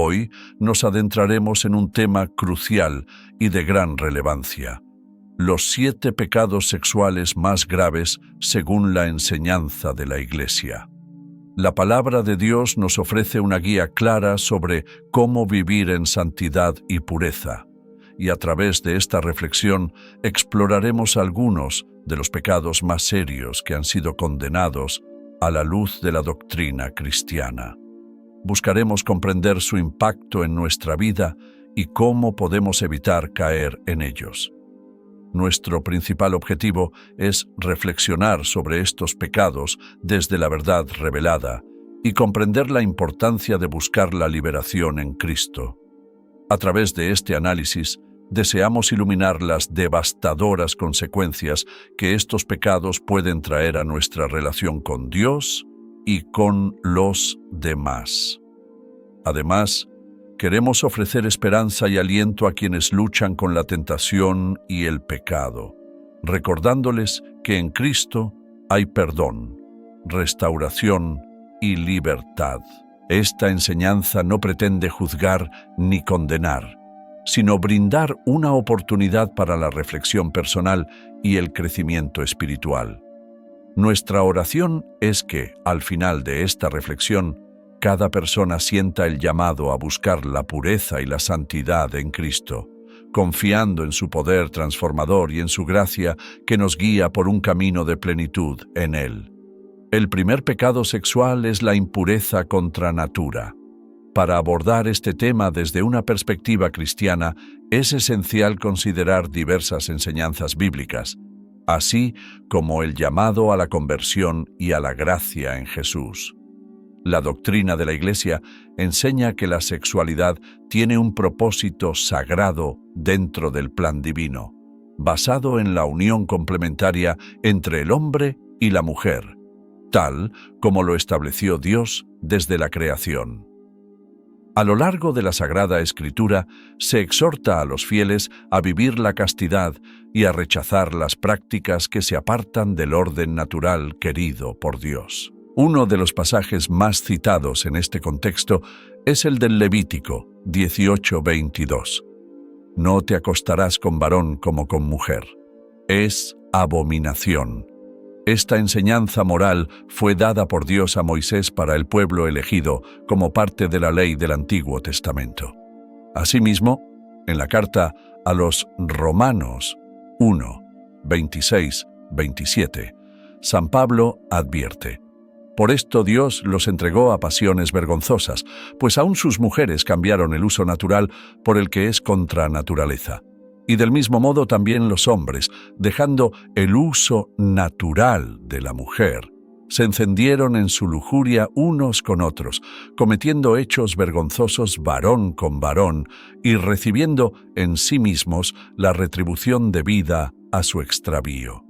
Hoy nos adentraremos en un tema crucial y de gran relevancia: los 7 pecados sexuales más graves según la enseñanza de la Iglesia. La palabra de Dios nos ofrece una guía clara sobre cómo vivir en santidad y pureza, y a través de esta reflexión exploraremos algunos de los pecados más serios que han sido condenados a la luz de la doctrina cristiana. Buscaremos comprender su impacto en nuestra vida y cómo podemos evitar caer en ellos. Nuestro principal objetivo es reflexionar sobre estos pecados desde la verdad revelada y comprender la importancia de buscar la liberación en Cristo. A través de este análisis, deseamos iluminar las devastadoras consecuencias que estos pecados pueden traer a nuestra relación con Dios y con los demás. Además, queremos ofrecer esperanza y aliento a quienes luchan con la tentación y el pecado, recordándoles que en Cristo hay perdón, restauración y libertad. Esta enseñanza no pretende juzgar ni condenar, sino brindar una oportunidad para la reflexión personal y el crecimiento espiritual. Nuestra oración es que, al final de esta reflexión, cada persona sienta el llamado a buscar la pureza y la santidad en Cristo, confiando en su poder transformador y en su gracia que nos guía por un camino de plenitud en Él. El primer pecado sexual es la impureza contra natura. Para abordar este tema desde una perspectiva cristiana, es esencial considerar diversas enseñanzas bíblicas, así como el llamado a la conversión y a la gracia en Jesús. La doctrina de la Iglesia enseña que la sexualidad tiene un propósito sagrado dentro del plan divino, basado en la unión complementaria entre el hombre y la mujer, tal como lo estableció Dios desde la creación. A lo largo de la Sagrada Escritura se exhorta a los fieles a vivir la castidad y a rechazar las prácticas que se apartan del orden natural querido por Dios. Uno de los pasajes más citados en este contexto es el del Levítico 18:22. No te acostarás con varón como con mujer. Es abominación. Esta enseñanza moral fue dada por Dios a Moisés para el pueblo elegido como parte de la ley del Antiguo Testamento. Asimismo, en la carta a los Romanos 1:26-27, San Pablo advierte: por esto Dios los entregó a pasiones vergonzosas, pues aún sus mujeres cambiaron el uso natural por el que es contra naturaleza. Y del mismo modo también los hombres, dejando el uso natural de la mujer, se encendieron en su lujuria unos con otros, cometiendo hechos vergonzosos varón con varón y recibiendo en sí mismos la retribución debida a su extravío.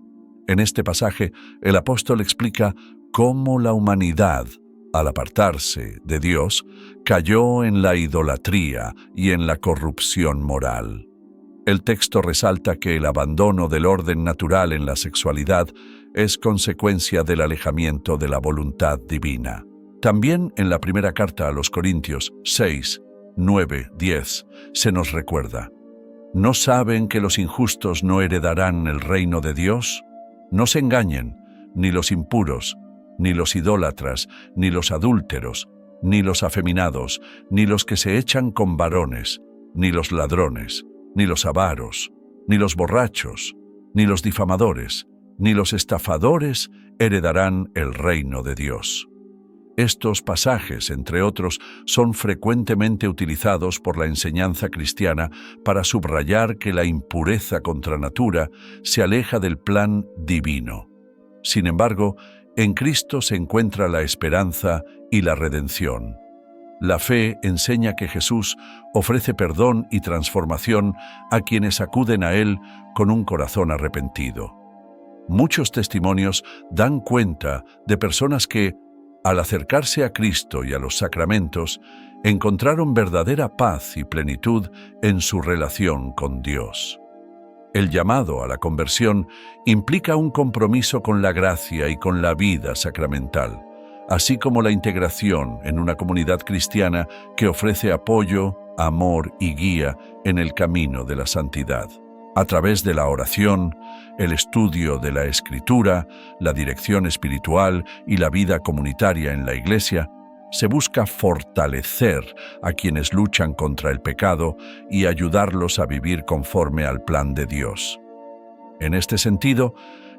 En este pasaje, el apóstol explica cómo la humanidad, al apartarse de Dios, cayó en la idolatría y en la corrupción moral. El texto resalta que el abandono del orden natural en la sexualidad es consecuencia del alejamiento de la voluntad divina. También en la primera carta a los Corintios 6:9-10 se nos recuerda: ¿no saben que los injustos no heredarán el reino de Dios? No se engañen, ni los impuros, ni los idólatras, ni los adúlteros, ni los afeminados, ni los que se echan con varones, ni los ladrones, ni los avaros, ni los borrachos, ni los difamadores, ni los estafadores heredarán el reino de Dios. Estos pasajes, entre otros, son frecuentemente utilizados por la enseñanza cristiana para subrayar que la impureza contra natura se aleja del plan divino. Sin embargo, en Cristo se encuentra la esperanza y la redención. La fe enseña que Jesús ofrece perdón y transformación a quienes acuden a Él con un corazón arrepentido. Muchos testimonios dan cuenta de personas que, al acercarse a Cristo y a los sacramentos, encontraron verdadera paz y plenitud en su relación con Dios. El llamado a la conversión implica un compromiso con la gracia y con la vida sacramental, así como la integración en una comunidad cristiana que ofrece apoyo, amor y guía en el camino de la santidad. A través de la oración, el estudio de la Escritura, la dirección espiritual y la vida comunitaria en la Iglesia, se busca fortalecer a quienes luchan contra el pecado y ayudarlos a vivir conforme al plan de Dios. En este sentido,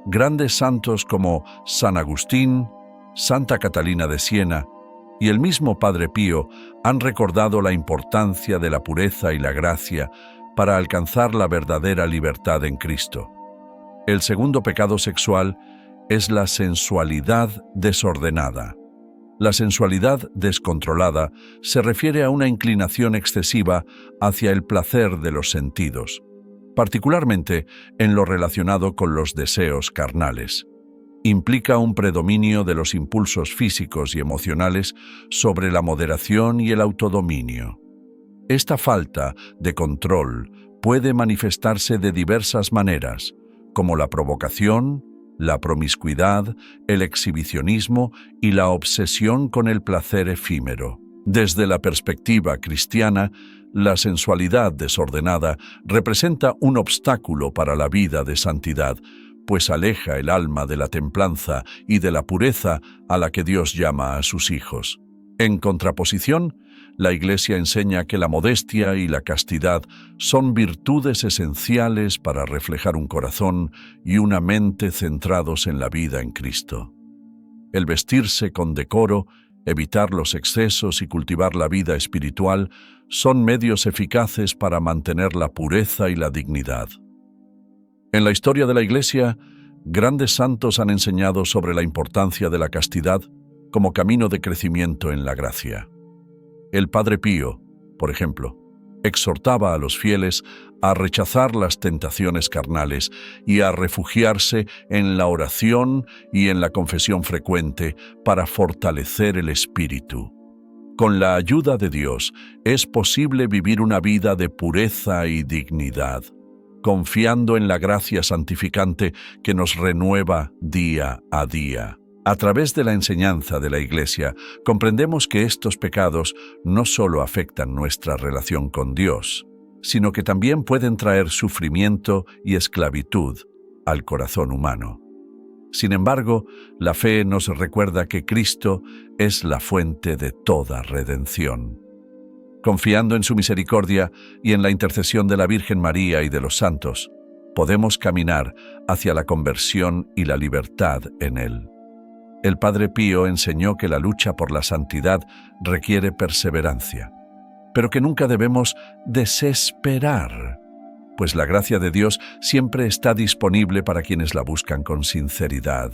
grandes santos como San Agustín, Santa Catalina de Siena y el mismo Padre Pío han recordado la importancia de la pureza y la gracia para alcanzar la verdadera libertad en Cristo. El segundo pecado sexual es la sensualidad desordenada. La sensualidad descontrolada se refiere a una inclinación excesiva hacia el placer de los sentidos, particularmente en lo relacionado con los deseos carnales. Implica un predominio de los impulsos físicos y emocionales sobre la moderación y el autodominio. Esta falta de control puede manifestarse de diversas maneras, como la provocación, la promiscuidad, el exhibicionismo y la obsesión con el placer efímero. Desde la perspectiva cristiana, la sensualidad desordenada representa un obstáculo para la vida de santidad, pues aleja el alma de la templanza y de la pureza a la que Dios llama a sus hijos. En contraposición, la Iglesia enseña que la modestia y la castidad son virtudes esenciales para reflejar un corazón y una mente centrados en la vida en Cristo. El vestirse con decoro, evitar los excesos y cultivar la vida espiritual son medios eficaces para mantener la pureza y la dignidad. En la historia de la Iglesia, grandes santos han enseñado sobre la importancia de la castidad como camino de crecimiento en la gracia. El Padre Pío, por ejemplo, exhortaba a los fieles a rechazar las tentaciones carnales y a refugiarse en la oración y en la confesión frecuente para fortalecer el espíritu. Con la ayuda de Dios es posible vivir una vida de pureza y dignidad, confiando en la gracia santificante que nos renueva día a día. A través de la enseñanza de la Iglesia, comprendemos que estos pecados no solo afectan nuestra relación con Dios, sino que también pueden traer sufrimiento y esclavitud al corazón humano. Sin embargo, la fe nos recuerda que Cristo es la fuente de toda redención. Confiando en su misericordia y en la intercesión de la Virgen María y de los santos, podemos caminar hacia la conversión y la libertad en Él. El Padre Pío enseñó que la lucha por la santidad requiere perseverancia, pero que nunca debemos desesperar, pues la gracia de Dios siempre está disponible para quienes la buscan con sinceridad.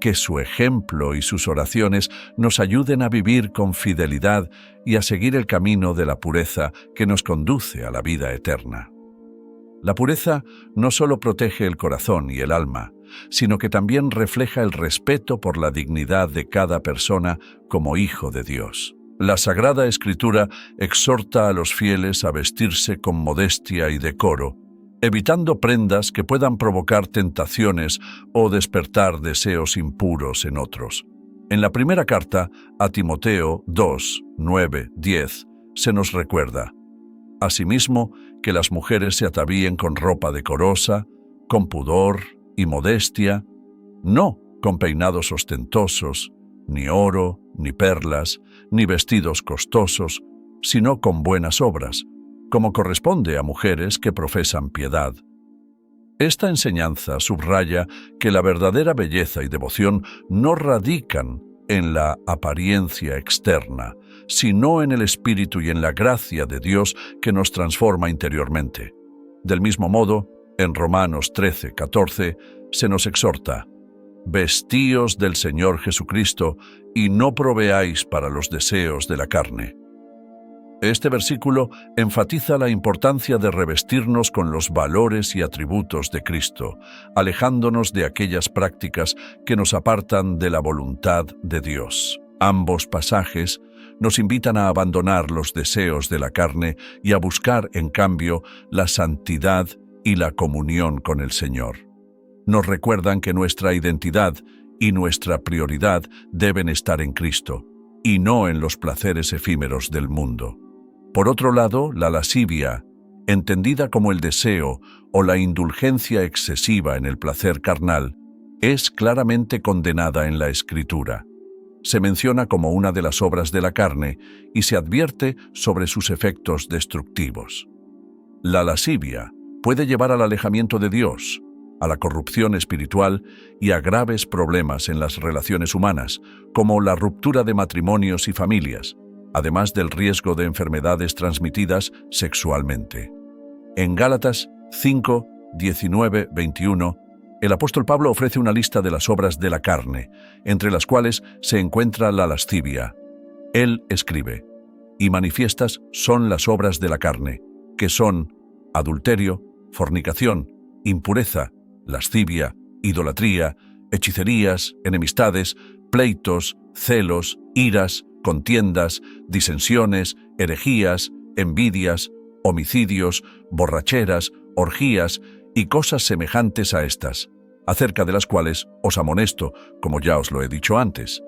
Que su ejemplo y sus oraciones nos ayuden a vivir con fidelidad y a seguir el camino de la pureza que nos conduce a la vida eterna. La pureza no solo protege el corazón y el alma, sino que también refleja el respeto por la dignidad de cada persona como hijo de Dios. La Sagrada Escritura exhorta a los fieles a vestirse con modestia y decoro, evitando prendas que puedan provocar tentaciones o despertar deseos impuros en otros. En la primera carta a Timoteo 2, 9, 10 se nos recuerda: asimismo, que las mujeres se atavíen con ropa decorosa, con pudor y modestia, no con peinados ostentosos, ni oro, ni perlas, ni vestidos costosos, sino con buenas obras, como corresponde a mujeres que profesan piedad. Esta enseñanza subraya que la verdadera belleza y devoción no radican en la apariencia externa, sino en el espíritu y en la gracia de Dios que nos transforma interiormente. Del mismo modo, en Romanos 13, 14, se nos exhorta: vestíos del Señor Jesucristo y no proveáis para los deseos de la carne. Este versículo enfatiza la importancia de revestirnos con los valores y atributos de Cristo, alejándonos de aquellas prácticas que nos apartan de la voluntad de Dios. Ambos pasajes nos invitan a abandonar los deseos de la carne y a buscar, en cambio, la santidad y la comunión con el Señor. Nos recuerdan que nuestra identidad y nuestra prioridad deben estar en Cristo, y no en los placeres efímeros del mundo. Por otro lado, la lascivia, entendida como el deseo o la indulgencia excesiva en el placer carnal, es claramente condenada en la Escritura. Se menciona como una de las obras de la carne y se advierte sobre sus efectos destructivos. La lascivia puede llevar al alejamiento de Dios, a la corrupción espiritual y a graves problemas en las relaciones humanas, como la ruptura de matrimonios y familias, además del riesgo de enfermedades transmitidas sexualmente. En Gálatas 5, 19, 21, el apóstol Pablo ofrece una lista de las obras de la carne, entre las cuales se encuentra la lascivia. Él escribe: «Y manifiestas son las obras de la carne, que son adulterio, fornicación, impureza, lascivia, idolatría, hechicerías, enemistades, pleitos, celos, iras, contiendas, disensiones, herejías, envidias, homicidios, borracheras, orgías y cosas semejantes a estas, acerca de las cuales os amonesto, como ya os lo he dicho antes,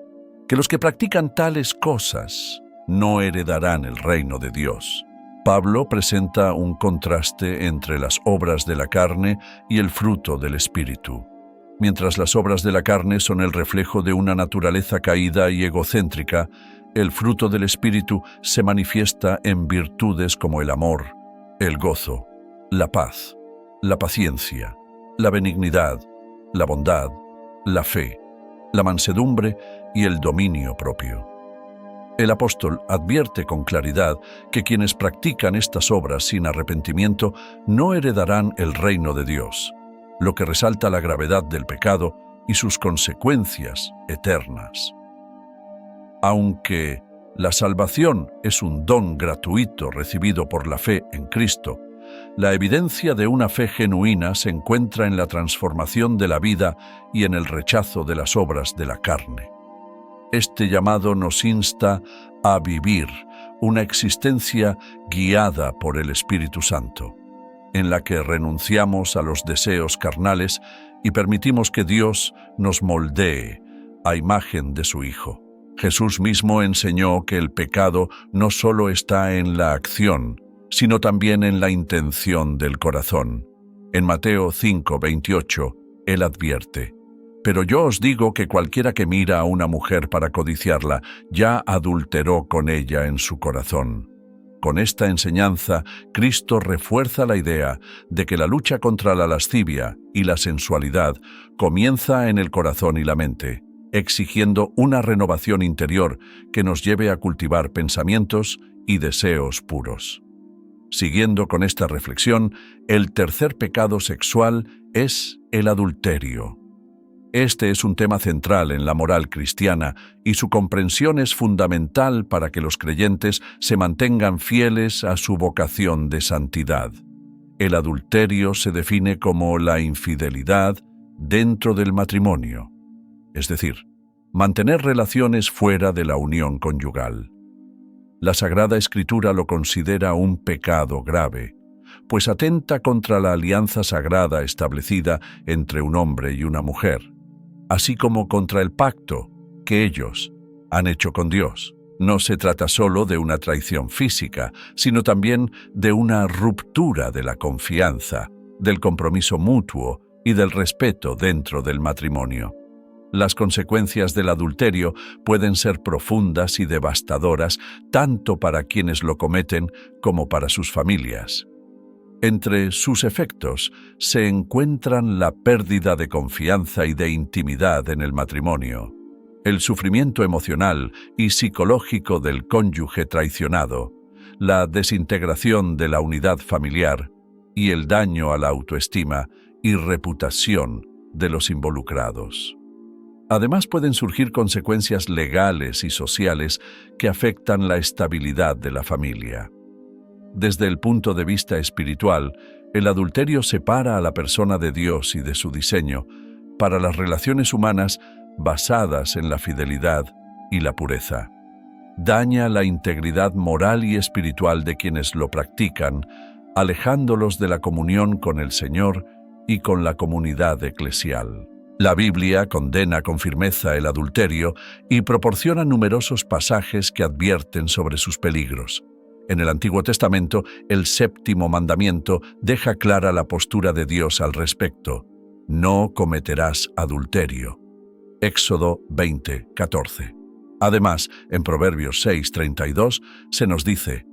que los que practican tales cosas no heredarán el reino de Dios». Pablo presenta un contraste entre las obras de la carne y el fruto del Espíritu. Mientras las obras de la carne son el reflejo de una naturaleza caída y egocéntrica, el fruto del Espíritu se manifiesta en virtudes como el amor, el gozo, la paz, la paciencia, la benignidad, la bondad, la fe, la mansedumbre y el dominio propio. El apóstol advierte con claridad que quienes practican estas obras sin arrepentimiento no heredarán el reino de Dios, lo que resalta la gravedad del pecado y sus consecuencias eternas. Aunque la salvación es un don gratuito recibido por la fe en Cristo, la evidencia de una fe genuina se encuentra en la transformación de la vida y en el rechazo de las obras de la carne. Este llamado nos insta a vivir una existencia guiada por el Espíritu Santo, en la que renunciamos a los deseos carnales y permitimos que Dios nos moldee a imagen de su Hijo. Jesús mismo enseñó que el pecado no solo está en la acción, sino también en la intención del corazón. En Mateo 5, 28, Él advierte: «Pero yo os digo que cualquiera que mira a una mujer para codiciarla, ya adulteró con ella en su corazón». Con esta enseñanza, Cristo refuerza la idea de que la lucha contra la lascivia y la sensualidad comienza en el corazón y la mente, exigiendo una renovación interior que nos lleve a cultivar pensamientos y deseos puros. Siguiendo con esta reflexión, el tercer pecado sexual es el adulterio. Este es un tema central en la moral cristiana y su comprensión es fundamental para que los creyentes se mantengan fieles a su vocación de santidad. El adulterio se define como la infidelidad dentro del matrimonio, es decir, mantener relaciones fuera de la unión conyugal. La Sagrada Escritura lo considera un pecado grave, pues atenta contra la alianza sagrada establecida entre un hombre y una mujer, así como contra el pacto que ellos han hecho con Dios. No se trata solo de una traición física, sino también de una ruptura de la confianza, del compromiso mutuo y del respeto dentro del matrimonio. Las consecuencias del adulterio pueden ser profundas y devastadoras tanto para quienes lo cometen como para sus familias. Entre sus efectos se encuentran la pérdida de confianza y de intimidad en el matrimonio, el sufrimiento emocional y psicológico del cónyuge traicionado, la desintegración de la unidad familiar y el daño a la autoestima y reputación de los involucrados. Además, pueden surgir consecuencias legales y sociales que afectan la estabilidad de la familia. Desde el punto de vista espiritual, el adulterio separa a la persona de Dios y de su diseño para las relaciones humanas basadas en la fidelidad y la pureza. Daña la integridad moral y espiritual de quienes lo practican, alejándolos de la comunión con el Señor y con la comunidad eclesial. La Biblia condena con firmeza el adulterio y proporciona numerosos pasajes que advierten sobre sus peligros. En el Antiguo Testamento, el séptimo mandamiento deja clara la postura de Dios al respecto: no cometerás adulterio. Éxodo 20:14. Además, en Proverbios 6:32 se nos dice: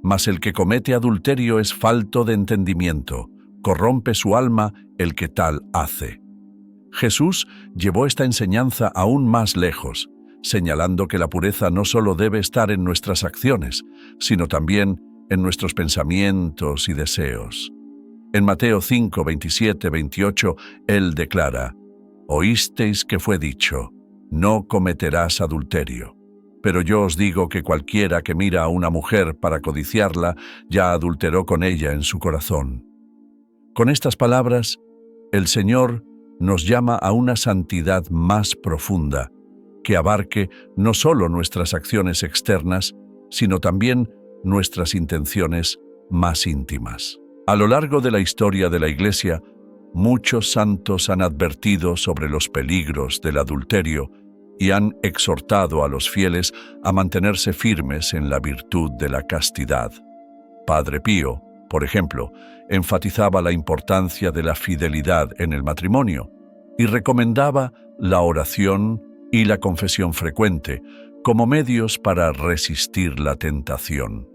mas el que comete adulterio es falto de entendimiento, corrompe su alma el que tal hace. Jesús llevó esta enseñanza aún más lejos, señalando que la pureza no solo debe estar en nuestras acciones, sino también en nuestros pensamientos y deseos. En Mateo 5:27-28, Él declara: oísteis que fue dicho, no cometerás adulterio. Pero yo os digo que cualquiera que mira a una mujer para codiciarla, ya adulteró con ella en su corazón. Con estas palabras, el Señor nos llama a una santidad más profunda, que abarque no solo nuestras acciones externas, sino también nuestras intenciones más íntimas. A lo largo de la historia de la Iglesia, muchos santos han advertido sobre los peligros del adulterio y han exhortado a los fieles a mantenerse firmes en la virtud de la castidad. Padre Pío, por ejemplo, enfatizaba la importancia de la fidelidad en el matrimonio y recomendaba la oración y la confesión frecuente como medios para resistir la tentación.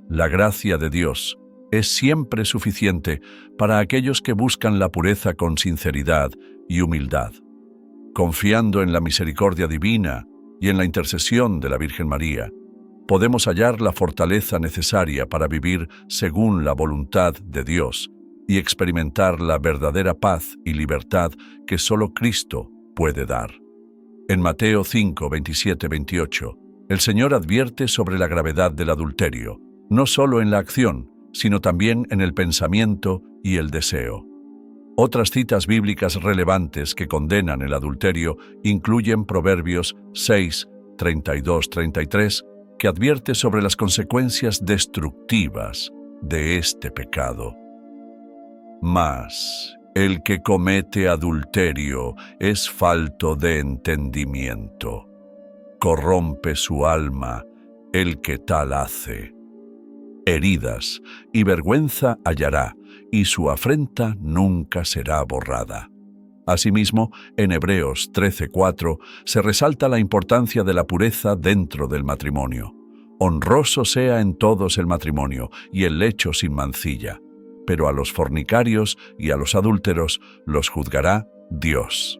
La gracia de Dios es siempre suficiente para aquellos que buscan la pureza con sinceridad y humildad. Confiando en la misericordia divina y en la intercesión de la Virgen María, podemos hallar la fortaleza necesaria para vivir según la voluntad de Dios y experimentar la verdadera paz y libertad que solo Cristo puede dar. En Mateo 5:27-28, el Señor advierte sobre la gravedad del adulterio, no solo en la acción, sino también en el pensamiento y el deseo. Otras citas bíblicas relevantes que condenan el adulterio incluyen Proverbios 6:32-33, que advierte sobre las consecuencias destructivas de este pecado. Mas el que comete adulterio es falto de entendimiento. Corrompe su alma el que tal hace. Heridas y vergüenza hallará, y su afrenta nunca será borrada. Asimismo, en Hebreos 13:4 se resalta la importancia de la pureza dentro del matrimonio. Honroso sea en todos el matrimonio y el lecho sin mancilla, pero a los fornicarios y a los adúlteros los juzgará Dios.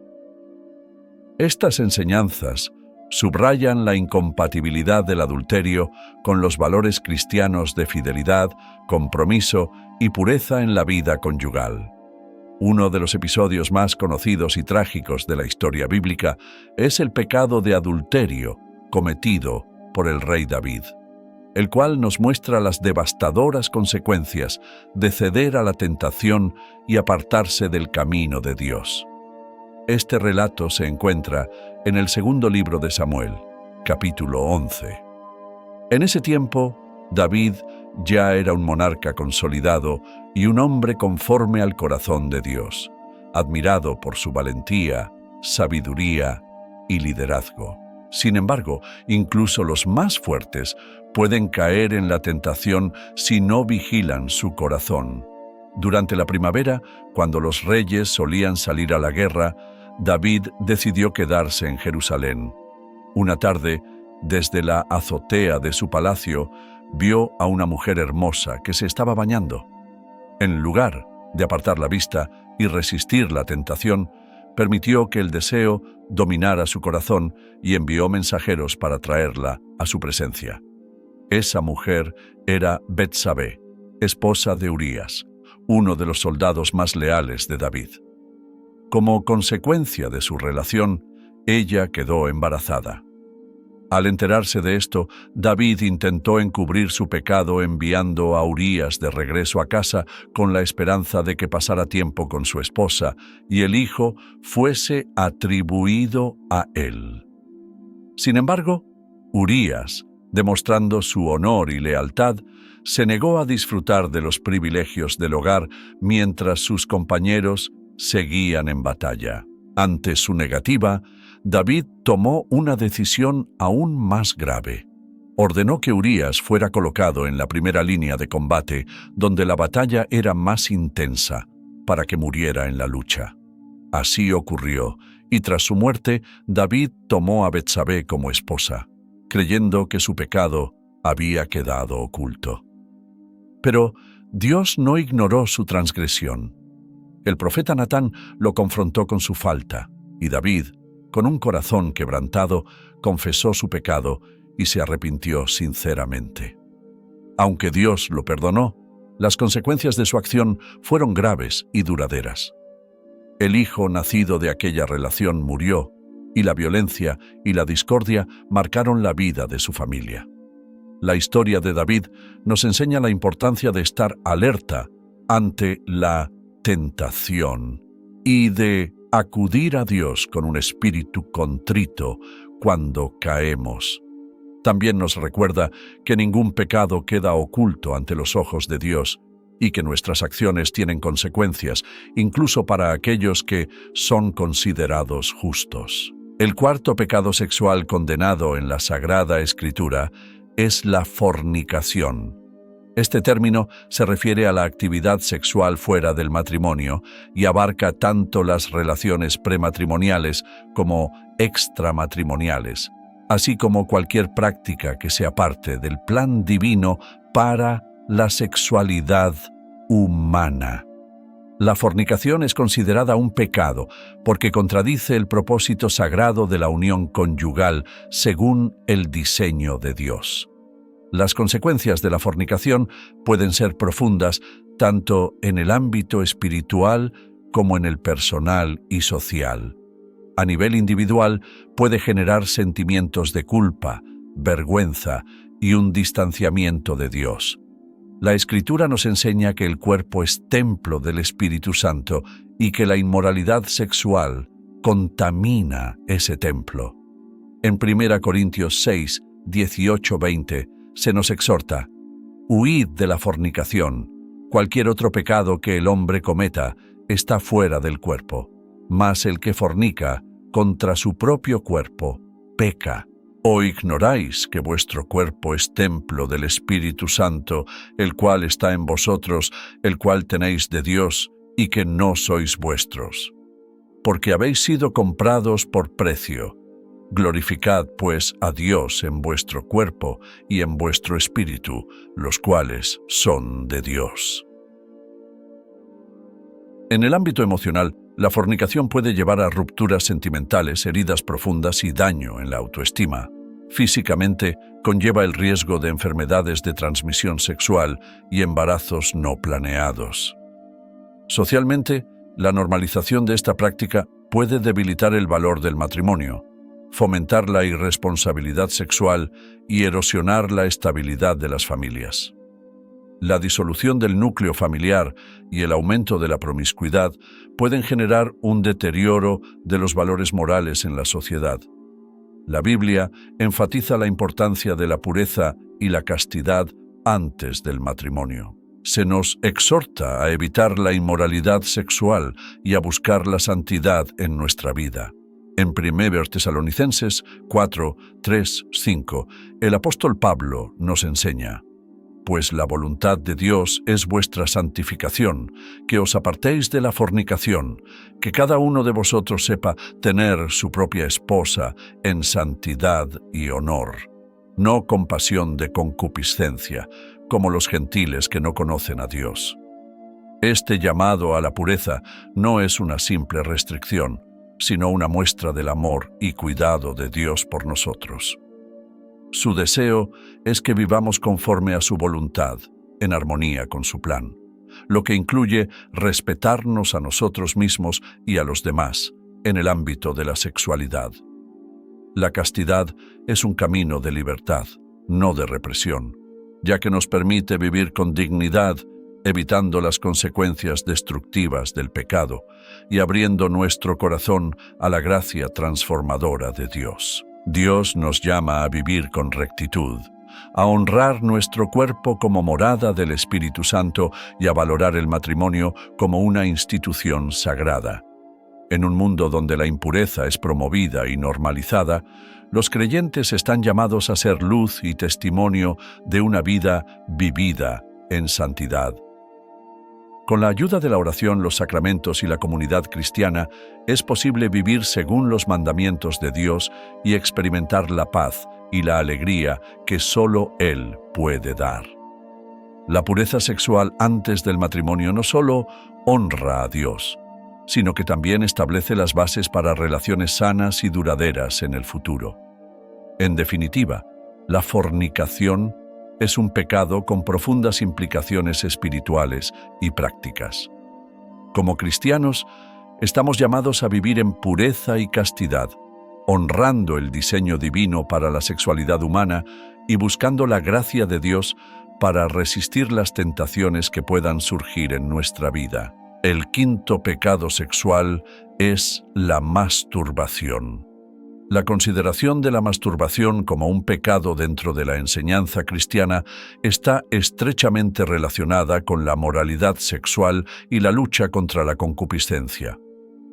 Estas enseñanzas subrayan la incompatibilidad del adulterio con los valores cristianos de fidelidad, compromiso y pureza en la vida conyugal. Uno de los episodios más conocidos y trágicos de la historia bíblica es el pecado de adulterio cometido por el rey David, el cual nos muestra las devastadoras consecuencias de ceder a la tentación y apartarse del camino de Dios. Este relato se encuentra en el segundo libro de Samuel, capítulo 11. En ese tiempo, David ya era un monarca consolidado y un hombre conforme al corazón de Dios, admirado por su valentía, sabiduría y liderazgo. Sin embargo, incluso los más fuertes pueden caer en la tentación si no vigilan su corazón. Durante la primavera, cuando los reyes solían salir a la guerra, David decidió quedarse en Jerusalén. Una tarde, desde la azotea de su palacio, vio a una mujer hermosa que se estaba bañando. En lugar de apartar la vista y resistir la tentación, permitió que el deseo dominara su corazón y envió mensajeros para traerla a su presencia. Esa mujer era Betsabé, esposa de Urías, uno de los soldados más leales de David. Como consecuencia de su relación, ella quedó embarazada. Al enterarse de esto, David intentó encubrir su pecado enviando a Urías de regreso a casa con la esperanza de que pasara tiempo con su esposa y el hijo fuese atribuido a él. Sin embargo, Urías, demostrando su honor y lealtad, se negó a disfrutar de los privilegios del hogar mientras sus compañeros seguían en batalla. Ante su negativa, David tomó una decisión aún más grave. Ordenó que Urías fuera colocado en la primera línea de combate, donde la batalla era más intensa, para que muriera en la lucha. Así ocurrió, y tras su muerte, David tomó a Betsabé como esposa, creyendo que su pecado había quedado oculto. Pero Dios no ignoró su transgresión. El profeta Natán lo confrontó con su falta, y David, con un corazón quebrantado, confesó su pecado y se arrepintió sinceramente. Aunque Dios lo perdonó, las consecuencias de su acción fueron graves y duraderas. El hijo nacido de aquella relación murió, y la violencia y la discordia marcaron la vida de su familia. La historia de David nos enseña la importancia de estar alerta ante la tentación y de acudir a Dios con un espíritu contrito cuando caemos. También nos recuerda que ningún pecado queda oculto ante los ojos de Dios y que nuestras acciones tienen consecuencias, incluso para aquellos que son considerados justos. El cuarto pecado sexual condenado en la Sagrada Escritura es la fornicación. Este término se refiere a la actividad sexual fuera del matrimonio y abarca tanto las relaciones prematrimoniales como extramatrimoniales, así como cualquier práctica que sea parte del plan divino para la sexualidad humana. La fornicación es considerada un pecado porque contradice el propósito sagrado de la unión conyugal según el diseño de Dios. Las consecuencias de la fornicación pueden ser profundas tanto en el ámbito espiritual como en el personal y social. A nivel individual puede generar sentimientos de culpa, vergüenza y un distanciamiento de Dios. La Escritura nos enseña que el cuerpo es templo del Espíritu Santo y que la inmoralidad sexual contamina ese templo. En 1 Corintios 6, 18-20 se nos exhorta: huid de la fornicación. Cualquier otro pecado que el hombre cometa está fuera del cuerpo, mas el que fornica contra su propio cuerpo peca. ¿O ignoráis que vuestro cuerpo es templo del Espíritu Santo, el cual está en vosotros, el cual tenéis de Dios, y que no sois vuestros? Porque habéis sido comprados por precio. Glorificad, pues, a Dios en vuestro cuerpo y en vuestro espíritu, los cuales son de Dios. En el ámbito emocional, la fornicación puede llevar a rupturas sentimentales, heridas profundas y daño en la autoestima. Físicamente, conlleva el riesgo de enfermedades de transmisión sexual y embarazos no planeados. Socialmente, la normalización de esta práctica puede debilitar el valor del matrimonio, fomentar la irresponsabilidad sexual y erosionar la estabilidad de las familias. La disolución del núcleo familiar y el aumento de la promiscuidad pueden generar un deterioro de los valores morales en la sociedad. La Biblia enfatiza la importancia de la pureza y la castidad antes del matrimonio. Se nos exhorta a evitar la inmoralidad sexual y a buscar la santidad en nuestra vida. En 1 Tesalonicenses 4, 3, 5, el apóstol Pablo nos enseña: pues la voluntad de Dios es vuestra santificación, que os apartéis de la fornicación, que cada uno de vosotros sepa tener su propia esposa en santidad y honor, no con pasión de concupiscencia, como los gentiles que no conocen a Dios. Este llamado a la pureza no es una simple restricción, sino una muestra del amor y cuidado de Dios por nosotros. Su deseo es que vivamos conforme a su voluntad, en armonía con su plan, lo que incluye respetarnos a nosotros mismos y a los demás en el ámbito de la sexualidad. La castidad es un camino de libertad, no de represión, ya que nos permite vivir con dignidad, evitando las consecuencias destructivas del pecado y abriendo nuestro corazón a la gracia transformadora de Dios. Dios nos llama a vivir con rectitud, a honrar nuestro cuerpo como morada del Espíritu Santo y a valorar el matrimonio como una institución sagrada. En un mundo donde la impureza es promovida y normalizada, los creyentes están llamados a ser luz y testimonio de una vida vivida en santidad. Con la ayuda de la oración, los sacramentos y la comunidad cristiana, es posible vivir según los mandamientos de Dios y experimentar la paz y la alegría que solo Él puede dar. La pureza sexual antes del matrimonio no solo honra a Dios, sino que también establece las bases para relaciones sanas y duraderas en el futuro. En definitiva, la fornicación es un pecado con profundas implicaciones espirituales y prácticas. Como cristianos, estamos llamados a vivir en pureza y castidad, honrando el diseño divino para la sexualidad humana y buscando la gracia de Dios para resistir las tentaciones que puedan surgir en nuestra vida. El quinto pecado sexual es la masturbación. La consideración de la masturbación como un pecado dentro de la enseñanza cristiana está estrechamente relacionada con la moralidad sexual y la lucha contra la concupiscencia.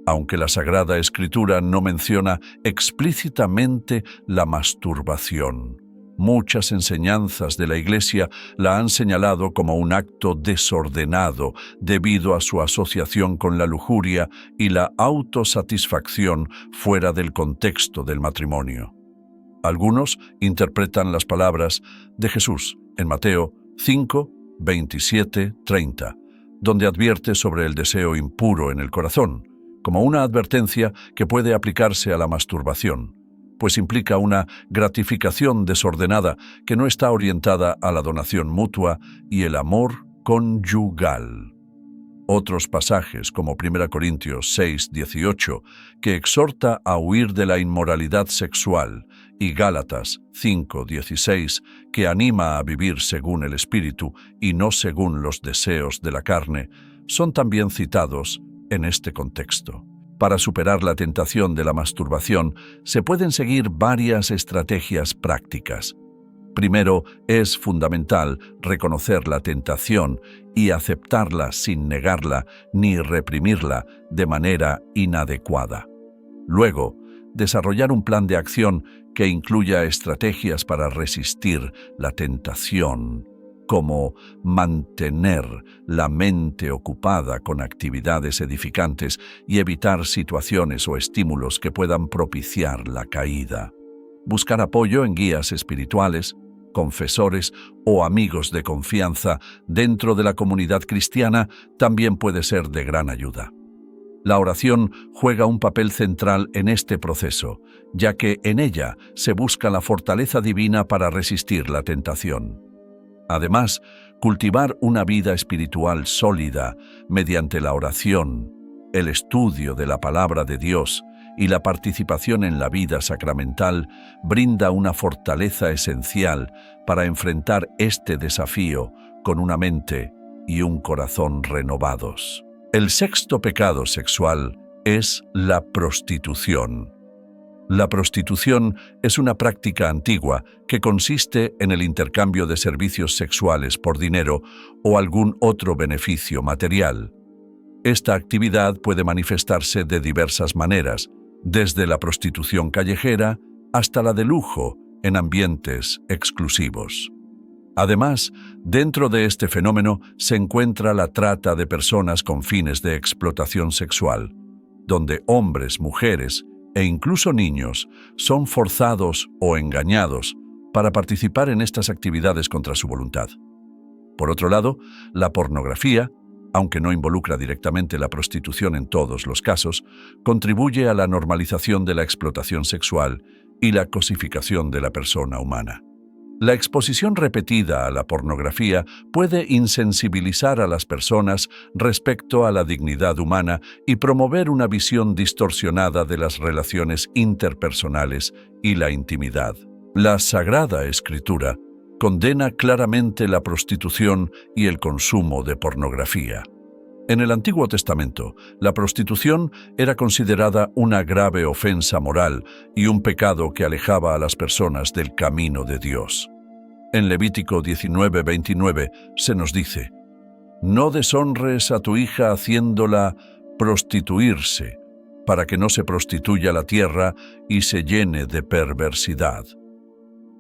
Aunque la Sagrada Escritura no menciona explícitamente la masturbación, muchas enseñanzas de la Iglesia la han señalado como un acto desordenado debido a su asociación con la lujuria y la autosatisfacción fuera del contexto del matrimonio. Algunos interpretan las palabras de Jesús en Mateo 5, 27, 30, donde advierte sobre el deseo impuro en el corazón, como una advertencia que puede aplicarse a la masturbación, pues implica una gratificación desordenada que no está orientada a la donación mutua y el amor conyugal. Otros pasajes, como 1 Corintios 6, 18, que exhorta a huir de la inmoralidad sexual, y Gálatas 5, 16, que anima a vivir según el Espíritu y no según los deseos de la carne, son también citados en este contexto. Para superar la tentación de la masturbación, se pueden seguir varias estrategias prácticas. Primero, es fundamental reconocer la tentación y aceptarla sin negarla ni reprimirla de manera inadecuada. Luego, desarrollar un plan de acción que incluya estrategias para resistir la tentación, como mantener la mente ocupada con actividades edificantes y evitar situaciones o estímulos que puedan propiciar la caída. Buscar apoyo en guías espirituales, confesores o amigos de confianza dentro de la comunidad cristiana también puede ser de gran ayuda. La oración juega un papel central en este proceso, ya que en ella se busca la fortaleza divina para resistir la tentación. Además, cultivar una vida espiritual sólida mediante la oración, el estudio de la palabra de Dios y la participación en la vida sacramental brinda una fortaleza esencial para enfrentar este desafío con una mente y un corazón renovados. El sexto pecado sexual es la prostitución. La prostitución es una práctica antigua que consiste en el intercambio de servicios sexuales por dinero o algún otro beneficio material. Esta actividad puede manifestarse de diversas maneras, desde la prostitución callejera hasta la de lujo en ambientes exclusivos. Además, dentro de este fenómeno se encuentra la trata de personas con fines de explotación sexual, donde hombres, mujeres e incluso niños son forzados o engañados para participar en estas actividades contra su voluntad. Por otro lado, la pornografía, aunque no involucra directamente la prostitución en todos los casos, contribuye a la normalización de la explotación sexual y la cosificación de la persona humana. La exposición repetida a la pornografía puede insensibilizar a las personas respecto a la dignidad humana y promover una visión distorsionada de las relaciones interpersonales y la intimidad. La Sagrada Escritura condena claramente la prostitución y el consumo de pornografía. En el Antiguo Testamento, la prostitución era considerada una grave ofensa moral y un pecado que alejaba a las personas del camino de Dios. En Levítico 19:29 se nos dice: «No deshonres a tu hija haciéndola prostituirse, para que no se prostituya la tierra y se llene de perversidad.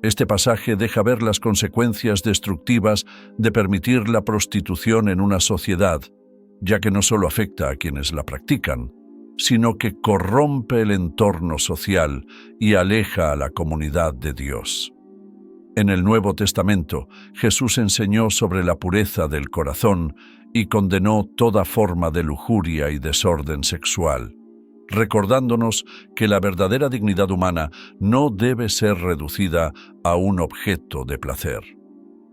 Este pasaje deja ver las consecuencias destructivas de permitir la prostitución en una sociedad, ya que no solo afecta a quienes la practican, sino que corrompe el entorno social y aleja a la comunidad de Dios. En el Nuevo Testamento, Jesús enseñó sobre la pureza del corazón y condenó toda forma de lujuria y desorden sexual, recordándonos que la verdadera dignidad humana no debe ser reducida a un objeto de placer.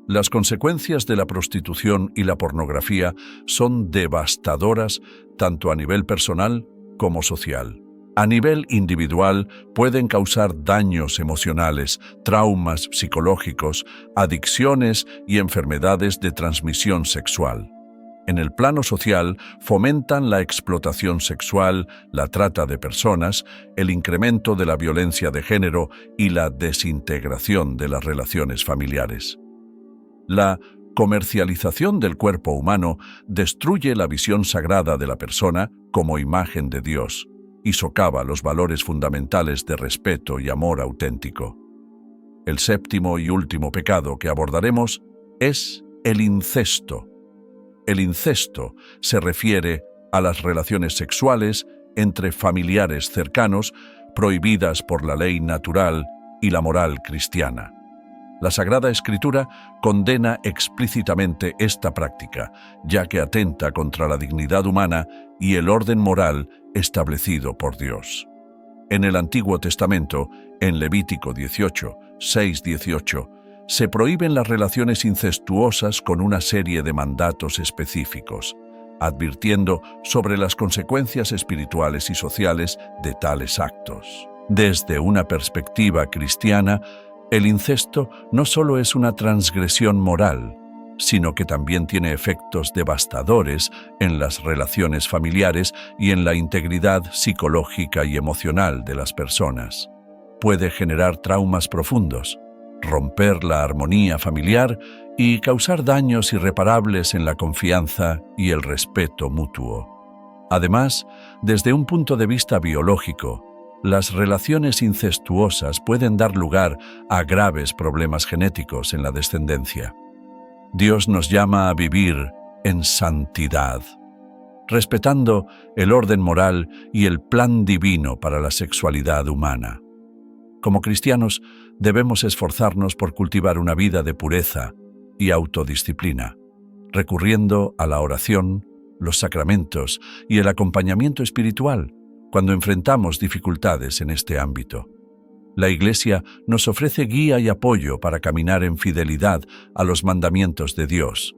Las consecuencias de la prostitución y la pornografía son devastadoras tanto a nivel personal como social. A nivel individual pueden causar daños emocionales, traumas psicológicos, adicciones y enfermedades de transmisión sexual. En el plano social, fomentan la explotación sexual, la trata de personas, el incremento de la violencia de género y la desintegración de las relaciones familiares. La comercialización del cuerpo humano destruye la visión sagrada de la persona como imagen de Dios y socava los valores fundamentales de respeto y amor auténtico. El séptimo y último pecado que abordaremos es el incesto. El incesto se refiere a las relaciones sexuales entre familiares cercanos prohibidas por la ley natural y la moral cristiana. La Sagrada Escritura condena explícitamente esta práctica, ya que atenta contra la dignidad humana y el orden moral establecido por Dios. En el Antiguo Testamento, en Levítico 18, 6-18, se prohíben las relaciones incestuosas con una serie de mandatos específicos, advirtiendo sobre las consecuencias espirituales y sociales de tales actos. Desde una perspectiva cristiana, el incesto no solo es una transgresión moral, sino que también tiene efectos devastadores en las relaciones familiares y en la integridad psicológica y emocional de las personas. Puede generar traumas profundos, romper la armonía familiar y causar daños irreparables en la confianza y el respeto mutuo. Además, desde un punto de vista biológico, las relaciones incestuosas pueden dar lugar a graves problemas genéticos en la descendencia. Dios nos llama a vivir en santidad, respetando el orden moral y el plan divino para la sexualidad humana. Como cristianos, debemos esforzarnos por cultivar una vida de pureza y autodisciplina, recurriendo a la oración, los sacramentos y el acompañamiento espiritual cuando enfrentamos dificultades en este ámbito. La Iglesia nos ofrece guía y apoyo para caminar en fidelidad a los mandamientos de Dios,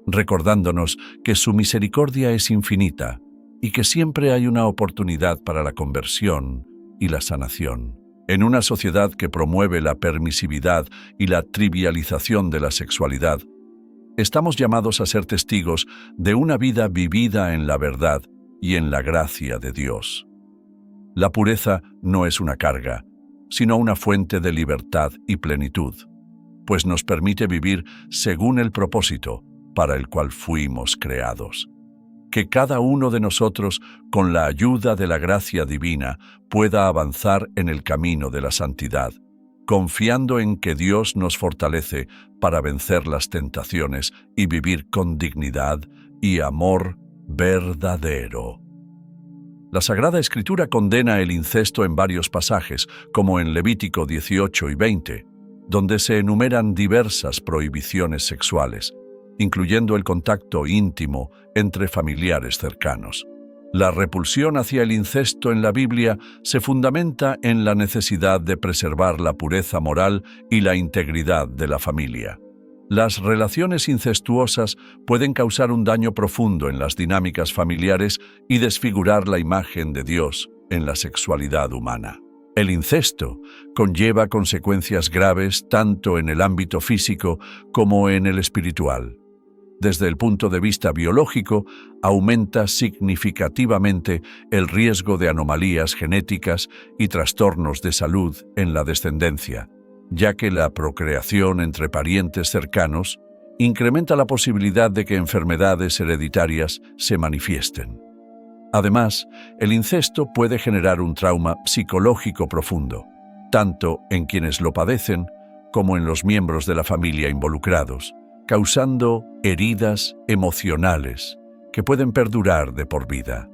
recordándonos que su misericordia es infinita y que siempre hay una oportunidad para la conversión y la sanación. En una sociedad que promueve la permisividad y la trivialización de la sexualidad, estamos llamados a ser testigos de una vida vivida en la verdad y en la gracia de Dios. La pureza no es una carga, sino una fuente de libertad y plenitud, pues nos permite vivir según el propósito para el cual fuimos creados. Que cada uno de nosotros, con la ayuda de la gracia divina, pueda avanzar en el camino de la santidad, confiando en que Dios nos fortalece para vencer las tentaciones y vivir con dignidad y amor verdadero. La Sagrada Escritura condena el incesto en varios pasajes, como en Levítico 18 y 20, donde se enumeran diversas prohibiciones sexuales, incluyendo el contacto íntimo entre familiares cercanos. La repulsión hacia el incesto en la Biblia se fundamenta en la necesidad de preservar la pureza moral y la integridad de la familia. Las relaciones incestuosas pueden causar un daño profundo en las dinámicas familiares y desfigurar la imagen de Dios en la sexualidad humana. El incesto conlleva consecuencias graves tanto en el ámbito físico como en el espiritual. Desde el punto de vista biológico, aumenta significativamente el riesgo de anomalías genéticas y trastornos de salud en la descendencia, ya que la procreación entre parientes cercanos incrementa la posibilidad de que enfermedades hereditarias se manifiesten. Además, el incesto puede generar un trauma psicológico profundo, tanto en quienes lo padecen como en los miembros de la familia involucrados, causando heridas emocionales que pueden perdurar de por vida.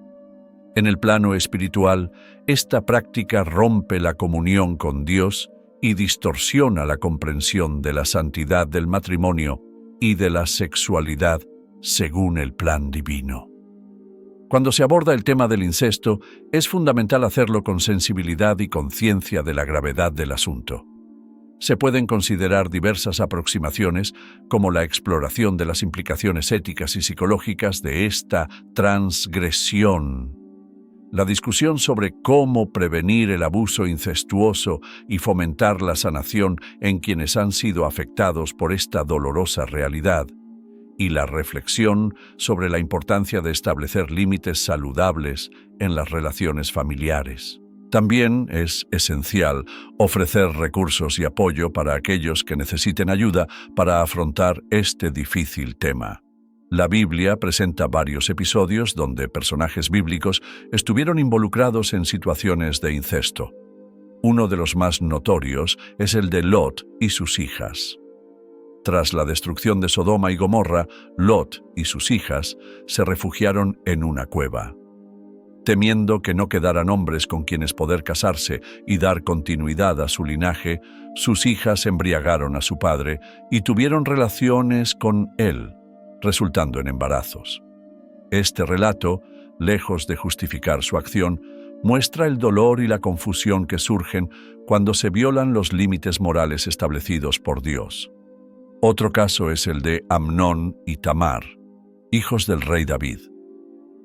En el plano espiritual, esta práctica rompe la comunión con Dios y distorsiona la comprensión de la santidad del matrimonio y de la sexualidad según el plan divino. Cuando se aborda el tema del incesto, es fundamental hacerlo con sensibilidad y conciencia de la gravedad del asunto. Se pueden considerar diversas aproximaciones, como la exploración de las implicaciones éticas y psicológicas de esta transgresión. La discusión sobre cómo prevenir el abuso incestuoso y fomentar la sanación en quienes han sido afectados por esta dolorosa realidad, y la reflexión sobre la importancia de establecer límites saludables en las relaciones familiares. También es esencial ofrecer recursos y apoyo para aquellos que necesiten ayuda para afrontar este difícil tema. La Biblia presenta varios episodios donde personajes bíblicos estuvieron involucrados en situaciones de incesto. Uno de los más notorios es el de Lot y sus hijas. Tras la destrucción de Sodoma y Gomorra, Lot y sus hijas se refugiaron en una cueva. Temiendo que no quedaran hombres con quienes poder casarse y dar continuidad a su linaje, sus hijas embriagaron a su padre y tuvieron relaciones con él, resultando en embarazos. Este relato, lejos de justificar su acción, muestra el dolor y la confusión que surgen cuando se violan los límites morales establecidos por Dios. Otro caso es el de Amnón y Tamar, hijos del rey David.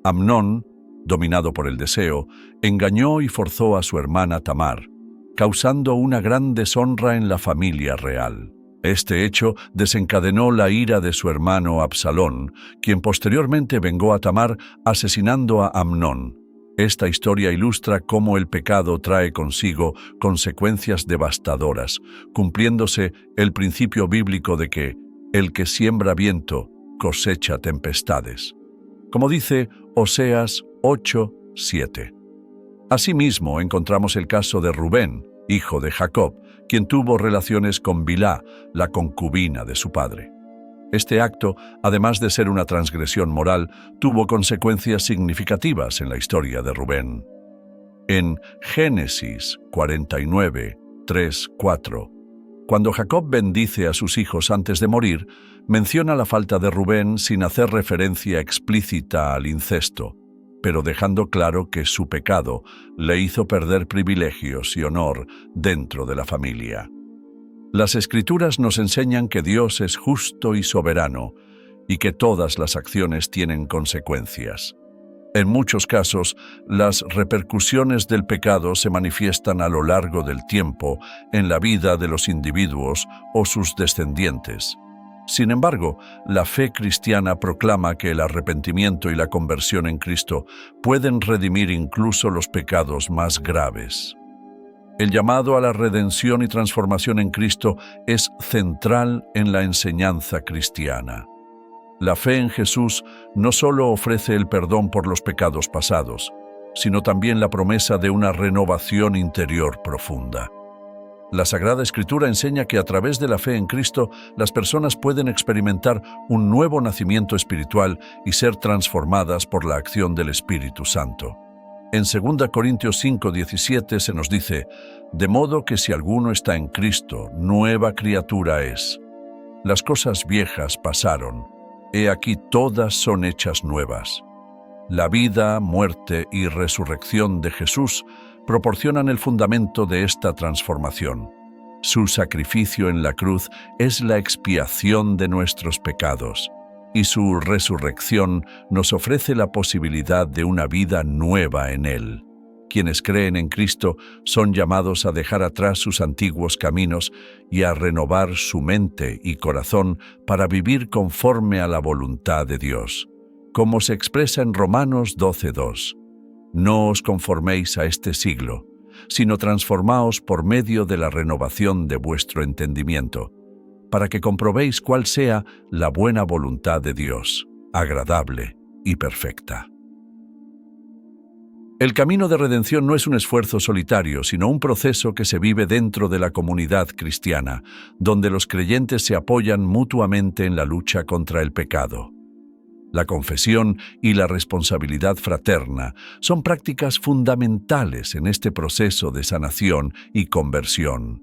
Amnón, dominado por el deseo, engañó y forzó a su hermana Tamar, causando una gran deshonra en la familia real. Este hecho desencadenó la ira de su hermano Absalón, quien posteriormente vengó a Tamar asesinando a Amnón. Esta historia ilustra cómo el pecado trae consigo consecuencias devastadoras, cumpliéndose el principio bíblico de que el que siembra viento cosecha tempestades, como dice Oseas 8:7. Asimismo, encontramos el caso de Rubén, hijo de Jacob, quien tuvo relaciones con Bilhá, la concubina de su padre. Este acto, además de ser una transgresión moral, tuvo consecuencias significativas en la historia de Rubén. En Génesis 49, 3, 4, cuando Jacob bendice a sus hijos antes de morir, menciona la falta de Rubén sin hacer referencia explícita al incesto, pero dejando claro que su pecado le hizo perder privilegios y honor dentro de la familia. Las Escrituras nos enseñan que Dios es justo y soberano y que todas las acciones tienen consecuencias. En muchos casos, las repercusiones del pecado se manifiestan a lo largo del tiempo en la vida de los individuos o sus descendientes. Sin embargo, la fe cristiana proclama que el arrepentimiento y la conversión en Cristo pueden redimir incluso los pecados más graves. El llamado a la redención y transformación en Cristo es central en la enseñanza cristiana. La fe en Jesús no solo ofrece el perdón por los pecados pasados, sino también la promesa de una renovación interior profunda. La Sagrada Escritura enseña que a través de la fe en Cristo, las personas pueden experimentar un nuevo nacimiento espiritual y ser transformadas por la acción del Espíritu Santo. En 2 Corintios 5:17 se nos dice: «De modo que si alguno está en Cristo, nueva criatura es. Las cosas viejas pasaron, he aquí todas son hechas nuevas». La vida, muerte y resurrección de Jesús proporcionan el fundamento de esta transformación. Su sacrificio en la cruz es la expiación de nuestros pecados, y su resurrección nos ofrece la posibilidad de una vida nueva en Él. Quienes creen en Cristo son llamados a dejar atrás sus antiguos caminos y a renovar su mente y corazón para vivir conforme a la voluntad de Dios. Como se expresa en Romanos 12:2, «No os conforméis a este siglo, sino transformaos por medio de la renovación de vuestro entendimiento, para que comprobéis cuál sea la buena voluntad de Dios, agradable y perfecta». El camino de redención no es un esfuerzo solitario, sino un proceso que se vive dentro de la comunidad cristiana, donde los creyentes se apoyan mutuamente en la lucha contra el pecado. La confesión y la responsabilidad fraterna son prácticas fundamentales en este proceso de sanación y conversión.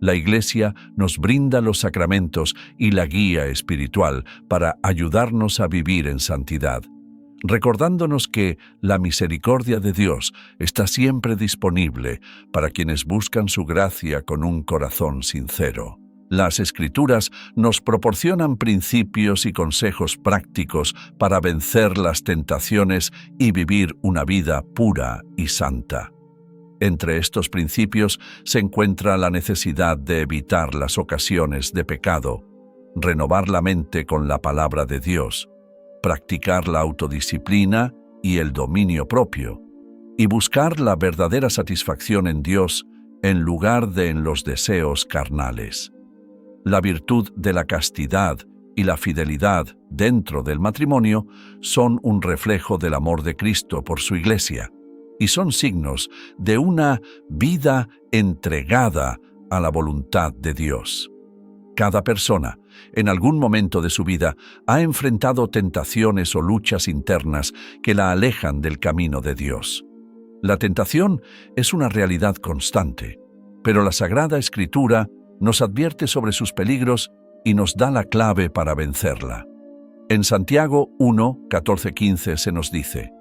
La Iglesia nos brinda los sacramentos y la guía espiritual para ayudarnos a vivir en santidad, recordándonos que la misericordia de Dios está siempre disponible para quienes buscan su gracia con un corazón sincero. Las Escrituras nos proporcionan principios y consejos prácticos para vencer las tentaciones y vivir una vida pura y santa. Entre estos principios se encuentra la necesidad de evitar las ocasiones de pecado, renovar la mente con la palabra de Dios, practicar la autodisciplina y el dominio propio, y buscar la verdadera satisfacción en Dios en lugar de en los deseos carnales. La virtud de la castidad y la fidelidad dentro del matrimonio son un reflejo del amor de Cristo por su Iglesia y son signos de una vida entregada a la voluntad de Dios. Cada persona, en algún momento de su vida, ha enfrentado tentaciones o luchas internas que la alejan del camino de Dios. La tentación es una realidad constante, pero la Sagrada Escritura nos advierte sobre sus peligros y nos da la clave para vencerla. En Santiago 1, 14-15 se nos dice: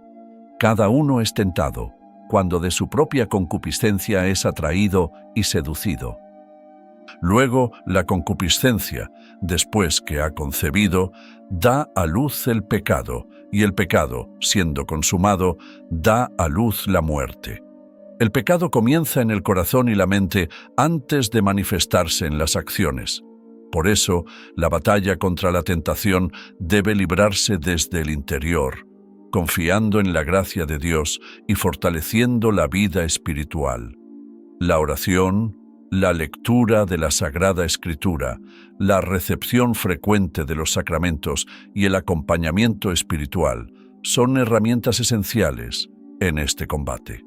«Cada uno es tentado, cuando de su propia concupiscencia es atraído y seducido. Luego, la concupiscencia, después que ha concebido, da a luz el pecado, y el pecado, siendo consumado, da a luz la muerte. El pecado comienza en el corazón y la mente antes de manifestarse en las acciones. Por eso, la batalla contra la tentación debe librarse desde el interior, confiando en la gracia de Dios y fortaleciendo la vida espiritual. La oración, la lectura de la Sagrada Escritura, la recepción frecuente de los sacramentos y el acompañamiento espiritual son herramientas esenciales en este combate.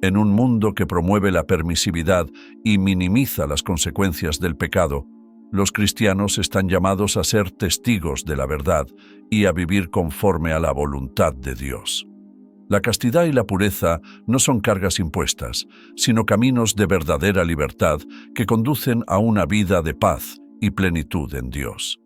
En un mundo que promueve la permisividad y minimiza las consecuencias del pecado, los cristianos están llamados a ser testigos de la verdad y a vivir conforme a la voluntad de Dios. La castidad y la pureza no son cargas impuestas, sino caminos de verdadera libertad que conducen a una vida de paz y plenitud en Dios.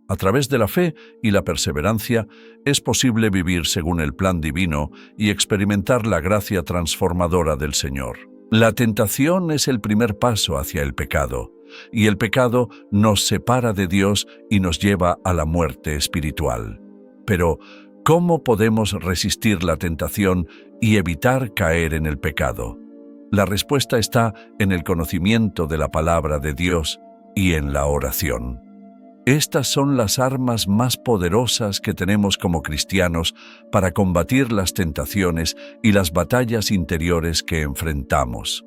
A través de la fe y la perseverancia es posible vivir según el plan divino y experimentar la gracia transformadora del Señor. La tentación es el primer paso hacia el pecado, y el pecado nos separa de Dios y nos lleva a la muerte espiritual. Pero, ¿cómo podemos resistir la tentación y evitar caer en el pecado? La respuesta está en el conocimiento de la palabra de Dios y en la oración. Estas son las armas más poderosas que tenemos como cristianos para combatir las tentaciones y las batallas interiores que enfrentamos.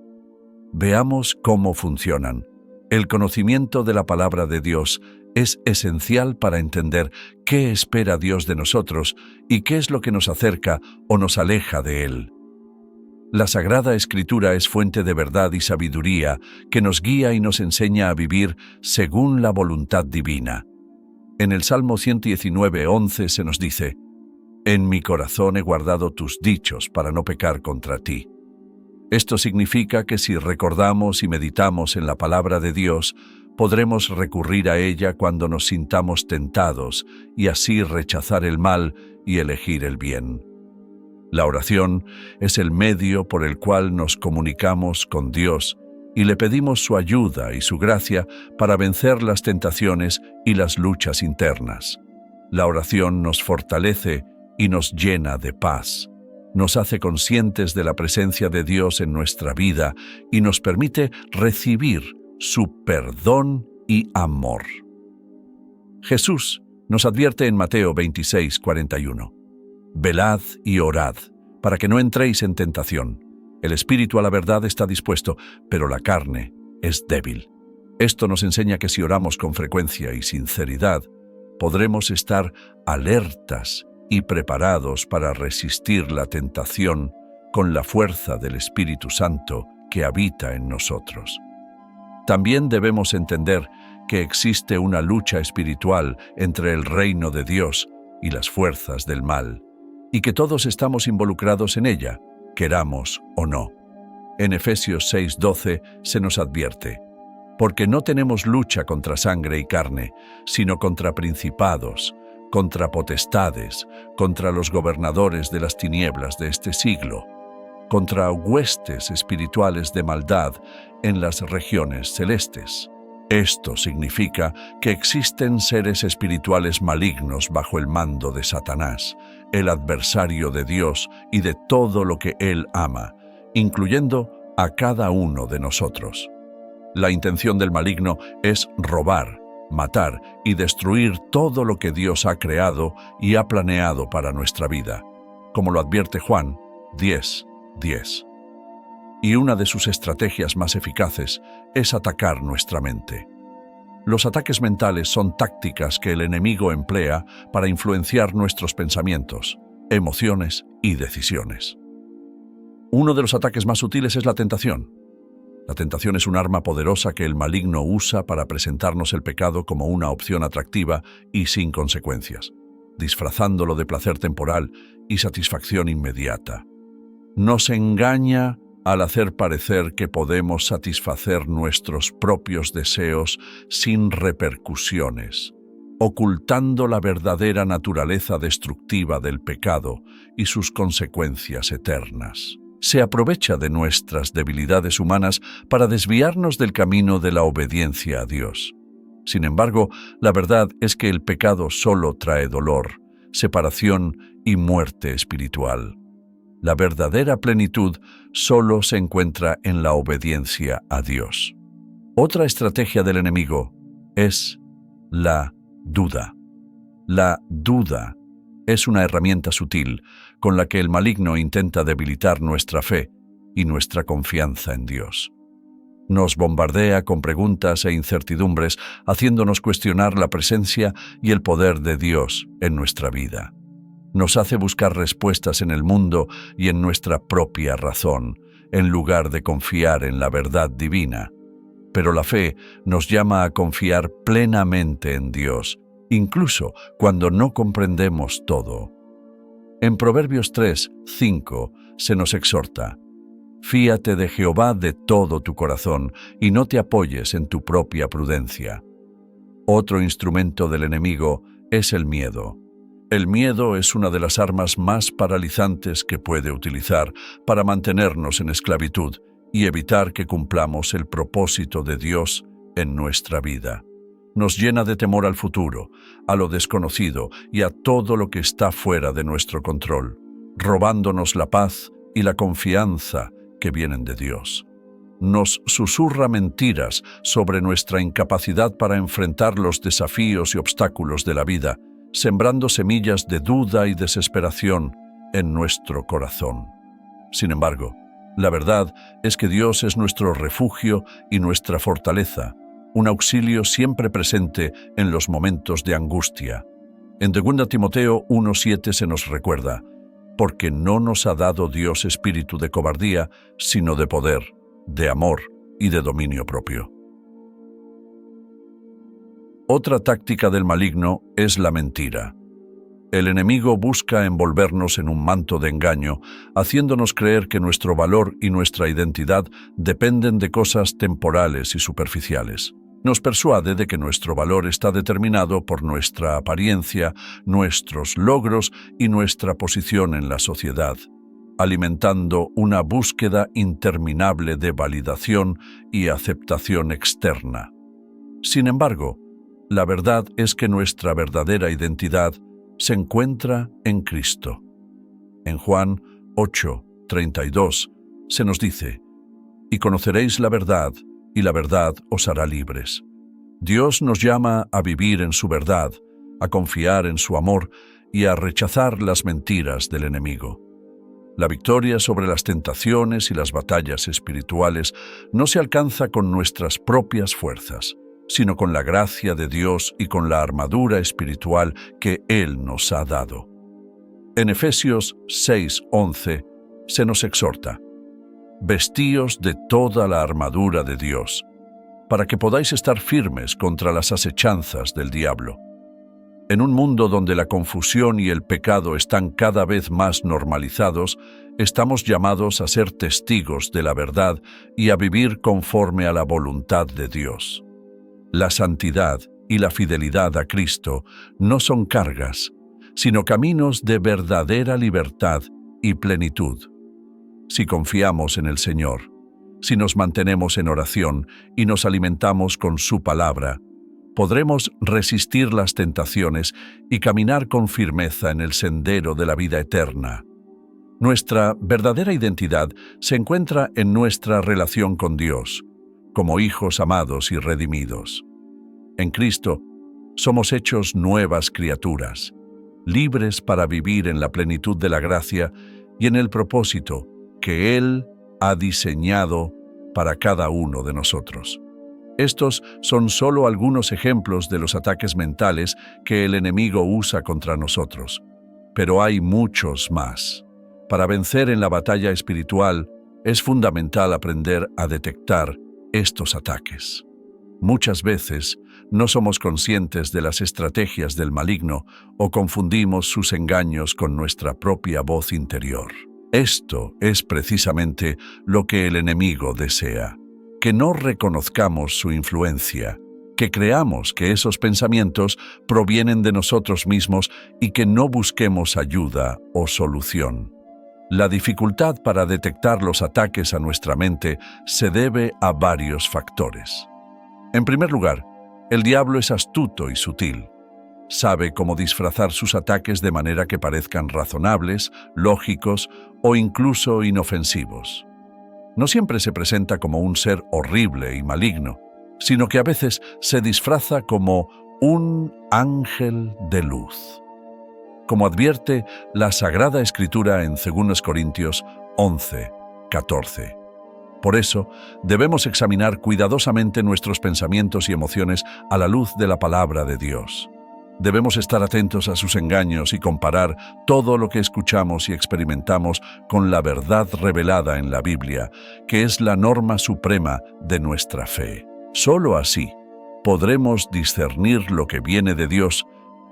Veamos cómo funcionan. El conocimiento de la palabra de Dios es esencial para entender qué espera Dios de nosotros y qué es lo que nos acerca o nos aleja de Él. La Sagrada Escritura es fuente de verdad y sabiduría que nos guía y nos enseña a vivir según la voluntad divina. En el Salmo 119:11 se nos dice: «En mi corazón he guardado tus dichos para no pecar contra ti». Esto significa que si recordamos y meditamos en la palabra de Dios, podremos recurrir a ella cuando nos sintamos tentados y así rechazar el mal y elegir el bien. La oración es el medio por el cual nos comunicamos con Dios y le pedimos su ayuda y su gracia para vencer las tentaciones y las luchas internas. La oración nos fortalece y nos llena de paz. Nos hace conscientes de la presencia de Dios en nuestra vida y nos permite recibir su perdón y amor. Jesús nos advierte en Mateo 26:41. «Velad y orad, para que no entréis en tentación. El espíritu a la verdad está dispuesto, pero la carne es débil». Esto nos enseña que si oramos con frecuencia y sinceridad, podremos estar alertas y preparados para resistir la tentación con la fuerza del Espíritu Santo que habita en nosotros. También debemos entender que existe una lucha espiritual entre el reino de Dios y las fuerzas del mal, y que todos estamos involucrados en ella, queramos o no. En Efesios 6:12 se nos advierte: porque no tenemos lucha contra sangre y carne, sino contra principados, contra potestades, contra los gobernadores de las tinieblas de este siglo, contra huestes espirituales de maldad en las regiones celestes. Esto significa que existen seres espirituales malignos bajo el mando de Satanás, el adversario de Dios y de todo lo que Él ama, incluyendo a cada uno de nosotros. La intención del maligno es robar, matar y destruir todo lo que Dios ha creado y ha planeado para nuestra vida, como lo advierte Juan 10:10. Y una de sus estrategias más eficaces es atacar nuestra mente. Los ataques mentales son tácticas que el enemigo emplea para influenciar nuestros pensamientos, emociones y decisiones. Uno de los ataques más sutiles es la tentación. La tentación es un arma poderosa que el maligno usa para presentarnos el pecado como una opción atractiva y sin consecuencias, disfrazándolo de placer temporal y satisfacción inmediata. Nos engaña al hacer parecer que podemos satisfacer nuestros propios deseos sin repercusiones, ocultando la verdadera naturaleza destructiva del pecado y sus consecuencias eternas. Se aprovecha de nuestras debilidades humanas para desviarnos del camino de la obediencia a Dios. Sin embargo, la verdad es que el pecado solo trae dolor, separación y muerte espiritual. La verdadera plenitud solo se encuentra en la obediencia a Dios. Otra estrategia del enemigo es la duda. La duda es una herramienta sutil con la que el maligno intenta debilitar nuestra fe y nuestra confianza en Dios. Nos bombardea con preguntas e incertidumbres, haciéndonos cuestionar la presencia y el poder de Dios en nuestra vida. Nos hace buscar respuestas en el mundo y en nuestra propia razón, en lugar de confiar en la verdad divina. Pero la fe nos llama a confiar plenamente en Dios, incluso cuando no comprendemos todo. En Proverbios 3:5 se nos exhorta: fíate de Jehová de todo tu corazón y no te apoyes en tu propia prudencia. Otro instrumento del enemigo es el miedo. El miedo es una de las armas más paralizantes que puede utilizar para mantenernos en esclavitud y evitar que cumplamos el propósito de Dios en nuestra vida. Nos llena de temor al futuro, a lo desconocido y a todo lo que está fuera de nuestro control, robándonos la paz y la confianza que vienen de Dios. Nos susurra mentiras sobre nuestra incapacidad para enfrentar los desafíos y obstáculos de la vida, sembrando semillas de duda y desesperación en nuestro corazón. Sin embargo, la verdad es que Dios es nuestro refugio y nuestra fortaleza, un auxilio siempre presente en los momentos de angustia. En 2 Timoteo 1:7 se nos recuerda: porque no nos ha dado Dios espíritu de cobardía, sino de poder, de amor y de dominio propio. Otra táctica del maligno es la mentira. El enemigo busca envolvernos en un manto de engaño, haciéndonos creer que nuestro valor y nuestra identidad dependen de cosas temporales y superficiales. Nos persuade de que nuestro valor está determinado por nuestra apariencia, nuestros logros y nuestra posición en la sociedad, alimentando una búsqueda interminable de validación y aceptación externa. Sin embargo, la verdad es que nuestra verdadera identidad se encuentra en Cristo. En Juan 8:32 se nos dice: y conoceréis la verdad, y la verdad os hará libres. Dios nos llama a vivir en su verdad, a confiar en su amor y a rechazar las mentiras del enemigo. La victoria sobre las tentaciones y las batallas espirituales no se alcanza con nuestras propias fuerzas, sino con la gracia de Dios y con la armadura espiritual que Él nos ha dado. En Efesios 6:11 se nos exhorta: vestíos de toda la armadura de Dios, para que podáis estar firmes contra las acechanzas del diablo. En un mundo donde la confusión y el pecado están cada vez más normalizados, estamos llamados a ser testigos de la verdad y a vivir conforme a la voluntad de Dios. La santidad y la fidelidad a Cristo no son cargas, sino caminos de verdadera libertad y plenitud. Si confiamos en el Señor, si nos mantenemos en oración y nos alimentamos con su palabra, podremos resistir las tentaciones y caminar con firmeza en el sendero de la vida eterna. Nuestra verdadera identidad se encuentra en nuestra relación con Dios, como hijos amados y redimidos. En Cristo somos hechos nuevas criaturas, libres para vivir en la plenitud de la gracia y en el propósito que Él ha diseñado para cada uno de nosotros. Estos son solo algunos ejemplos de los ataques mentales que el enemigo usa contra nosotros, pero hay muchos más. Para vencer en la batalla espiritual, es fundamental aprender a detectar estos ataques. Muchas veces no somos conscientes de las estrategias del maligno o confundimos sus engaños con nuestra propia voz interior. Esto es precisamente lo que el enemigo desea: que no reconozcamos su influencia, que creamos que esos pensamientos provienen de nosotros mismos y que no busquemos ayuda o solución. La dificultad para detectar los ataques a nuestra mente se debe a varios factores. En primer lugar, el diablo es astuto y sutil. Sabe cómo disfrazar sus ataques de manera que parezcan razonables, lógicos o incluso inofensivos. No siempre se presenta como un ser horrible y maligno, sino que a veces se disfraza como un ángel de luz. Como advierte la Sagrada Escritura en 2 Corintios 11:14. Por eso, debemos examinar cuidadosamente nuestros pensamientos y emociones a la luz de la palabra de Dios. Debemos estar atentos a sus engaños y comparar todo lo que escuchamos y experimentamos con la verdad revelada en la Biblia, que es la norma suprema de nuestra fe. Solo así podremos discernir lo que viene de Dios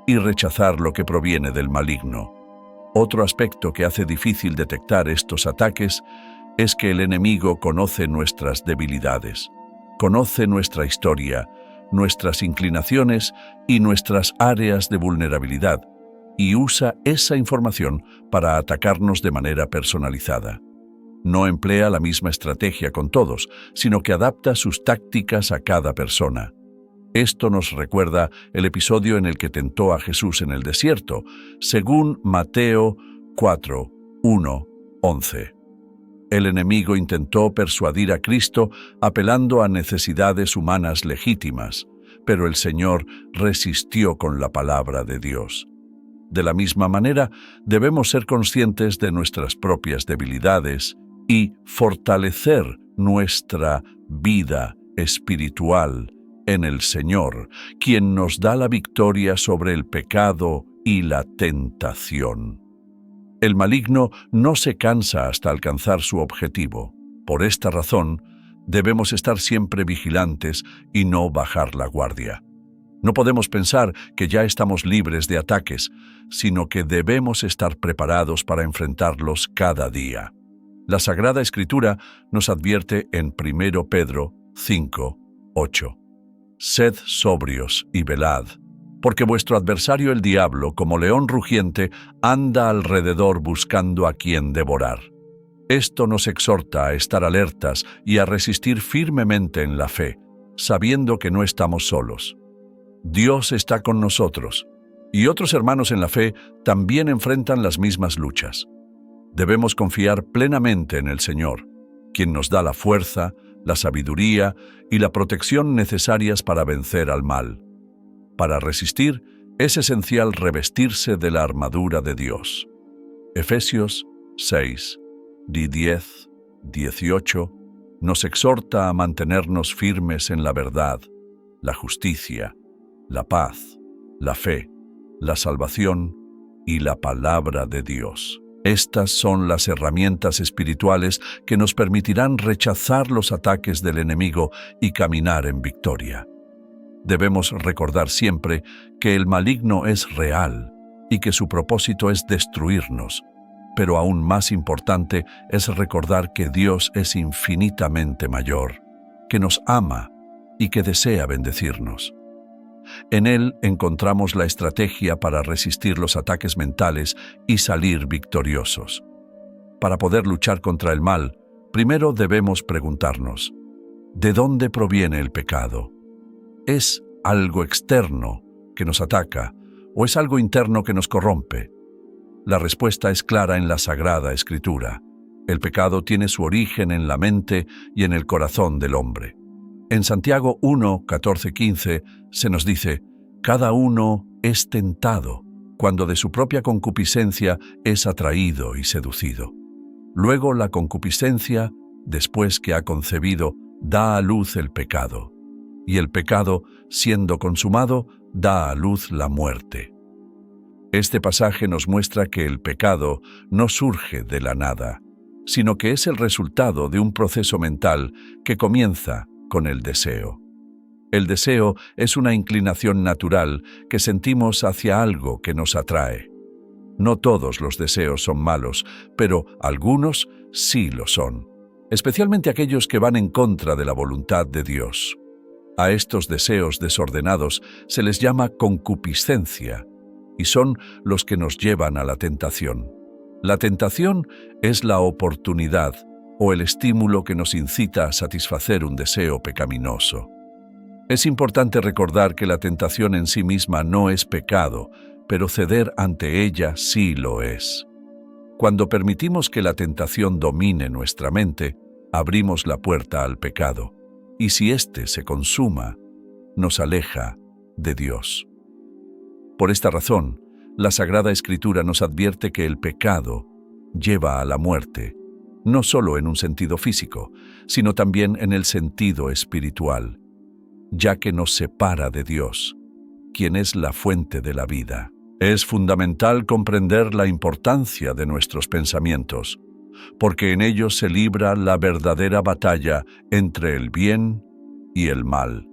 y rechazar lo que proviene del maligno. Otro aspecto que hace difícil detectar estos ataques es que el enemigo conoce nuestras debilidades, conoce nuestra historia, nuestras inclinaciones y nuestras áreas de vulnerabilidad, y usa esa información para atacarnos de manera personalizada. No emplea la misma estrategia con todos, sino que adapta sus tácticas a cada persona. Esto nos recuerda el episodio en el que tentó a Jesús en el desierto, según Mateo 4:1-11. El enemigo intentó persuadir a Cristo apelando a necesidades humanas legítimas, pero el Señor resistió con la palabra de Dios. De la misma manera, debemos ser conscientes de nuestras propias debilidades y fortalecer nuestra vida espiritual en el Señor, quien nos da la victoria sobre el pecado y la tentación. El maligno no se cansa hasta alcanzar su objetivo. Por esta razón, debemos estar siempre vigilantes y no bajar la guardia. No podemos pensar que ya estamos libres de ataques, sino que debemos estar preparados para enfrentarlos cada día. La Sagrada Escritura nos advierte en 1 Pedro 5:8. Sed sobrios y velad, porque vuestro adversario el diablo, como león rugiente, anda alrededor buscando a quien devorar. Esto nos exhorta a estar alertas y a resistir firmemente en la fe, sabiendo que no estamos solos. Dios está con nosotros, y otros hermanos en la fe también enfrentan las mismas luchas. Debemos confiar plenamente en el Señor, quien nos da la fuerza, la sabiduría y la protección necesarias para vencer al mal. Para resistir, es esencial revestirse de la armadura de Dios. Efesios 6:10-18 nos exhorta a mantenernos firmes en la verdad, la justicia, la paz, la fe, la salvación y la palabra de Dios. Estas son las herramientas espirituales que nos permitirán rechazar los ataques del enemigo y caminar en victoria. Debemos recordar siempre que el maligno es real y que su propósito es destruirnos, pero aún más importante es recordar que Dios es infinitamente mayor, que nos ama y que desea bendecirnos. En Él encontramos la estrategia para resistir los ataques mentales y salir victoriosos. Para poder luchar contra el mal, primero debemos preguntarnos, ¿de dónde proviene el pecado? ¿Es algo externo que nos ataca o es algo interno que nos corrompe? La respuesta es clara en la Sagrada Escritura. El pecado tiene su origen en la mente y en el corazón del hombre. En Santiago 1, 14, 15 se nos dice, cada uno es tentado cuando de su propia concupiscencia es atraído y seducido. Luego la concupiscencia, después que ha concebido, da a luz el pecado, y el pecado, siendo consumado, da a luz la muerte. Este pasaje nos muestra que el pecado no surge de la nada, sino que es el resultado de un proceso mental que comienza con el deseo. El deseo es una inclinación natural que sentimos hacia algo que nos atrae. No todos los deseos son malos, pero algunos sí lo son, especialmente aquellos que van en contra de la voluntad de Dios. A estos deseos desordenados se les llama concupiscencia, y son los que nos llevan a la tentación. La tentación es la oportunidad o el estímulo que nos incita a satisfacer un deseo pecaminoso. Es importante recordar que la tentación en sí misma no es pecado, pero ceder ante ella sí lo es. Cuando permitimos que la tentación domine nuestra mente, abrimos la puerta al pecado, y si éste se consuma, nos aleja de Dios. Por esta razón, la Sagrada Escritura nos advierte que el pecado lleva a la muerte, no solo en un sentido físico, sino también en el sentido espiritual, ya que nos separa de Dios, quien es la fuente de la vida. Es fundamental comprender la importancia de nuestros pensamientos, porque en ellos se libra la verdadera batalla entre el bien y el mal.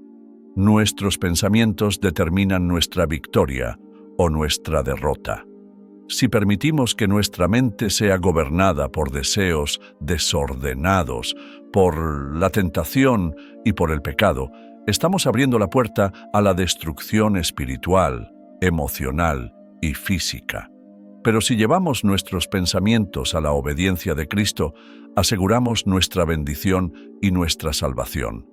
Nuestros pensamientos determinan nuestra victoria o nuestra derrota. Si permitimos que nuestra mente sea gobernada por deseos desordenados, por la tentación y por el pecado, estamos abriendo la puerta a la destrucción espiritual, emocional y física. Pero si llevamos nuestros pensamientos a la obediencia de Cristo, aseguramos nuestra bendición y nuestra salvación.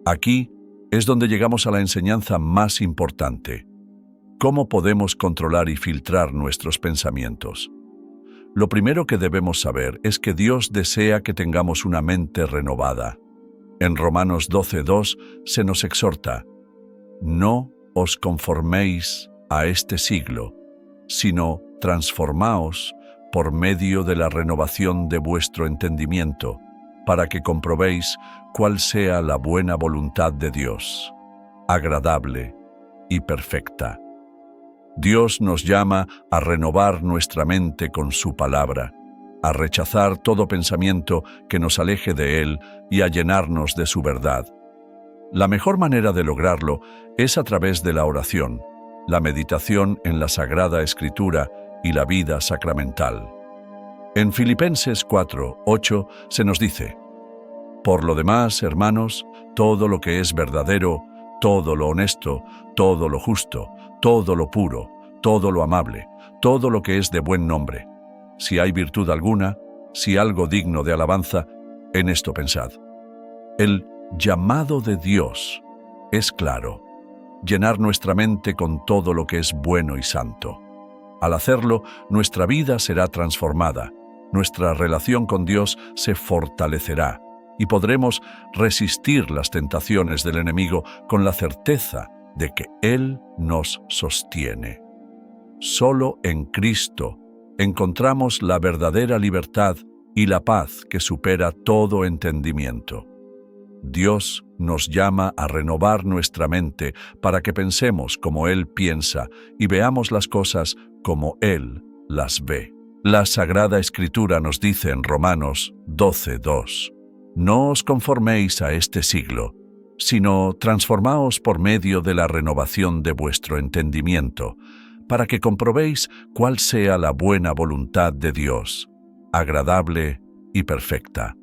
Aquí es donde llegamos a la enseñanza más importante. ¿Cómo podemos controlar y filtrar nuestros pensamientos? Lo primero que debemos saber es que Dios desea que tengamos una mente renovada. En Romanos 12:2 se nos exhorta, no os conforméis a este siglo, sino transformaos por medio de la renovación de vuestro entendimiento, para que comprobéis cuál sea la buena voluntad de Dios, agradable y perfecta. Dios nos llama a renovar nuestra mente con su palabra, a rechazar todo pensamiento que nos aleje de Él y a llenarnos de su verdad. La mejor manera de lograrlo es a través de la oración, la meditación en la Sagrada Escritura y la vida sacramental. En Filipenses 4:8 se nos dice, por lo demás, hermanos, todo lo que es verdadero, todo lo honesto, todo lo justo, todo lo puro, todo lo amable, todo lo que es de buen nombre. Si hay virtud alguna, si algo digno de alabanza, en esto pensad. El llamado de Dios es claro, llenar nuestra mente con todo lo que es bueno y santo. Al hacerlo, nuestra vida será transformada, nuestra relación con Dios se fortalecerá y podremos resistir las tentaciones del enemigo con la certeza de que Él nos sostiene. Solo en Cristo encontramos la verdadera libertad y la paz que supera todo entendimiento. Dios nos llama a renovar nuestra mente para que pensemos como Él piensa y veamos las cosas como Él las ve. La Sagrada Escritura nos dice en Romanos 12:2: No os conforméis a este siglo, sino transformaos por medio de la renovación de vuestro entendimiento, para que comprobéis cuál sea la buena voluntad de Dios, agradable y perfecta.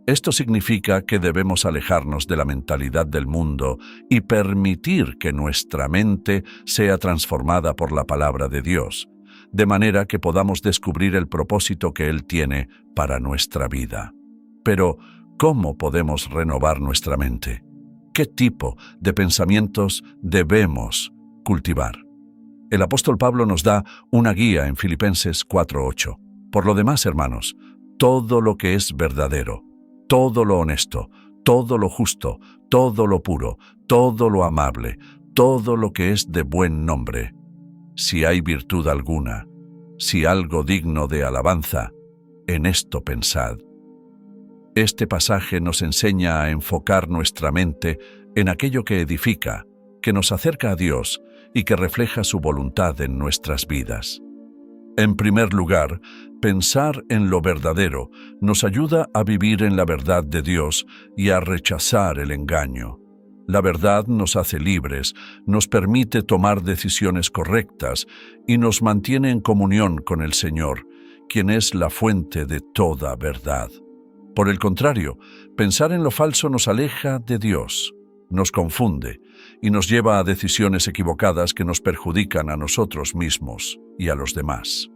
Esto significa que debemos alejarnos de la mentalidad del mundo y permitir que nuestra mente sea transformada por la palabra de Dios, de manera que podamos descubrir el propósito que Él tiene para nuestra vida. Pero, ¿cómo podemos renovar nuestra mente? ¿Qué tipo de pensamientos debemos cultivar? El apóstol Pablo nos da una guía en Filipenses 4:8. Por lo demás, hermanos, todo lo que es verdadero, todo lo honesto, todo lo justo, todo lo puro, todo lo amable, todo lo que es de buen nombre, si hay virtud alguna, si algo digno de alabanza, en esto pensad. Este pasaje nos enseña a enfocar nuestra mente en aquello que edifica, que nos acerca a Dios y que refleja su voluntad en nuestras vidas. En primer lugar, pensar en lo verdadero nos ayuda a vivir en la verdad de Dios y a rechazar el engaño. La verdad nos hace libres, nos permite tomar decisiones correctas y nos mantiene en comunión con el Señor, quien es la fuente de toda verdad. Por el contrario, pensar en lo falso nos aleja de Dios, nos confunde y nos lleva a decisiones equivocadas que nos perjudican a nosotros mismos y a los demás.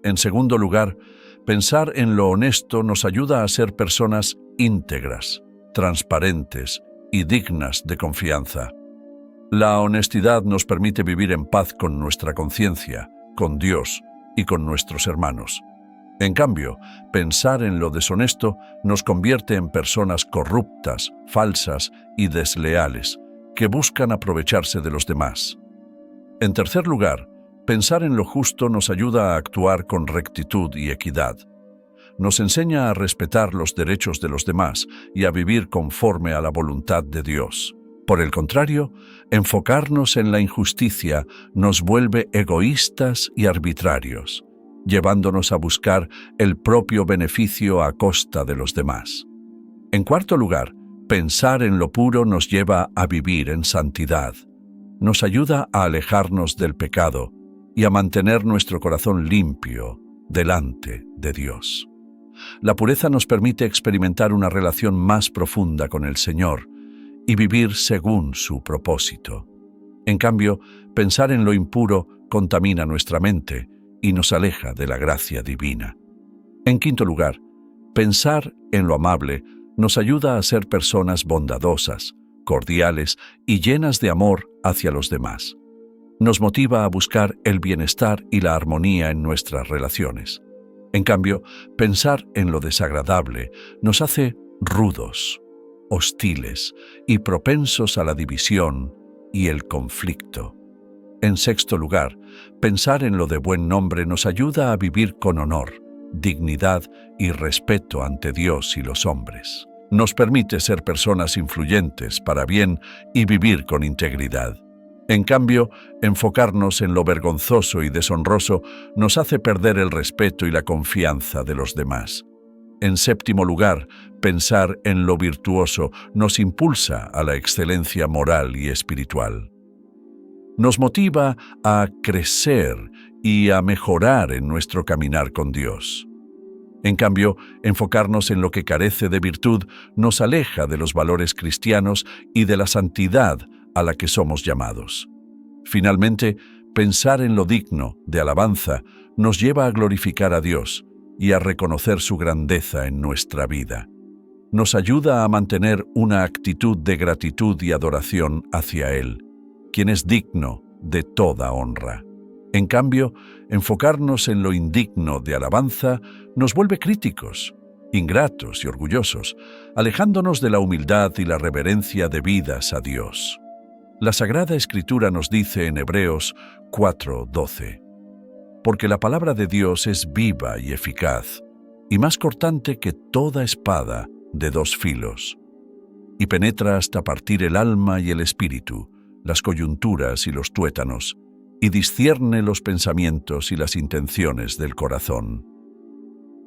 En segundo lugar, pensar en lo honesto nos ayuda a ser personas íntegras, transparentes y dignas de confianza. La honestidad nos permite vivir en paz con nuestra conciencia, con Dios y con nuestros hermanos. En cambio, pensar en lo deshonesto nos convierte en personas corruptas, falsas y desleales, que buscan aprovecharse de los demás. En tercer lugar, pensar en lo justo nos ayuda a actuar con rectitud y equidad. Nos enseña a respetar los derechos de los demás y a vivir conforme a la voluntad de Dios. Por el contrario, enfocarnos en la injusticia nos vuelve egoístas y arbitrarios, llevándonos a buscar el propio beneficio a costa de los demás. En cuarto lugar, pensar en lo puro nos lleva a vivir en santidad. Nos ayuda a alejarnos del pecado y a mantener nuestro corazón limpio delante de Dios. La pureza nos permite experimentar una relación más profunda con el Señor y vivir según su propósito. En cambio, pensar en lo impuro contamina nuestra mente y nos aleja de la gracia divina. En quinto lugar, pensar en lo amable nos ayuda a ser personas bondadosas, cordiales y llenas de amor hacia los demás. Nos motiva a buscar el bienestar y la armonía en nuestras relaciones. En cambio, pensar en lo desagradable nos hace rudos, hostiles y propensos a la división y el conflicto. En sexto lugar, pensar en lo de buen nombre nos ayuda a vivir con honor, dignidad y respeto ante Dios y los hombres. Nos permite ser personas influyentes para bien y vivir con integridad. En cambio, enfocarnos en lo vergonzoso y deshonroso nos hace perder el respeto y la confianza de los demás. En séptimo lugar, pensar en lo virtuoso nos impulsa a la excelencia moral y espiritual. Nos motiva a crecer y a mejorar en nuestro caminar con Dios. En cambio, enfocarnos en lo que carece de virtud nos aleja de los valores cristianos y de la santidad a la que somos llamados. Finalmente, pensar en lo digno de alabanza nos lleva a glorificar a Dios y a reconocer su grandeza en nuestra vida. Nos ayuda a mantener una actitud de gratitud y adoración hacia Él, quien es digno de toda honra. En cambio, enfocarnos en lo indigno de alabanza nos vuelve críticos, ingratos y orgullosos, alejándonos de la humildad y la reverencia debidas a Dios. La Sagrada Escritura nos dice en Hebreos 4:12: porque la palabra de Dios es viva y eficaz, y más cortante que toda espada de dos filos, y penetra hasta partir el alma y el espíritu, las coyunturas y los tuétanos, y discierne los pensamientos y las intenciones del corazón.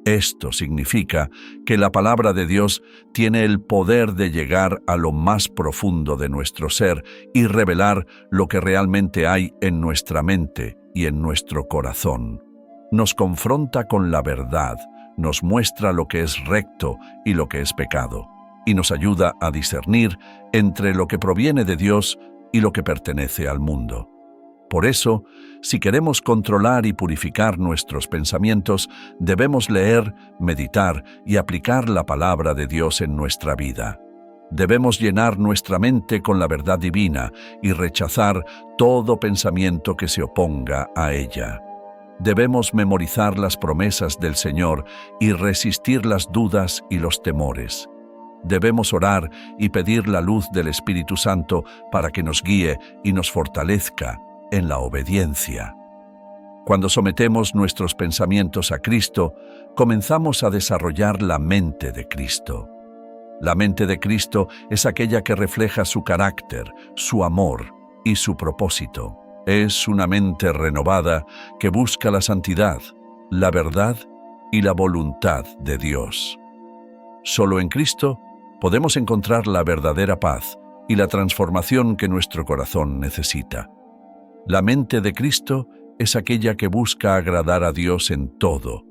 Esto significa que la palabra de Dios tiene el poder de llegar a lo más profundo de nuestro ser y revelar lo que realmente hay en nuestra mente y en nuestro corazón. Nos confronta con la verdad, nos muestra lo que es recto y lo que es pecado, y nos ayuda a discernir entre lo que proviene de Dios y lo que pertenece al mundo. Por eso, si queremos controlar y purificar nuestros pensamientos, debemos leer, meditar y aplicar la palabra de Dios en nuestra vida. Debemos llenar nuestra mente con la verdad divina y rechazar todo pensamiento que se oponga a ella. Debemos memorizar las promesas del Señor y resistir las dudas y los temores. Debemos orar y pedir la luz del Espíritu Santo para que nos guíe y nos fortalezca en la obediencia. Cuando sometemos nuestros pensamientos a Cristo, comenzamos a desarrollar la mente de Cristo. La mente de Cristo es aquella que refleja su carácter, su amor y su propósito. Es una mente renovada que busca la santidad, la verdad y la voluntad de Dios. Solo en Cristo podemos encontrar la verdadera paz y la transformación que nuestro corazón necesita. La mente de Cristo es aquella que busca agradar a Dios en todo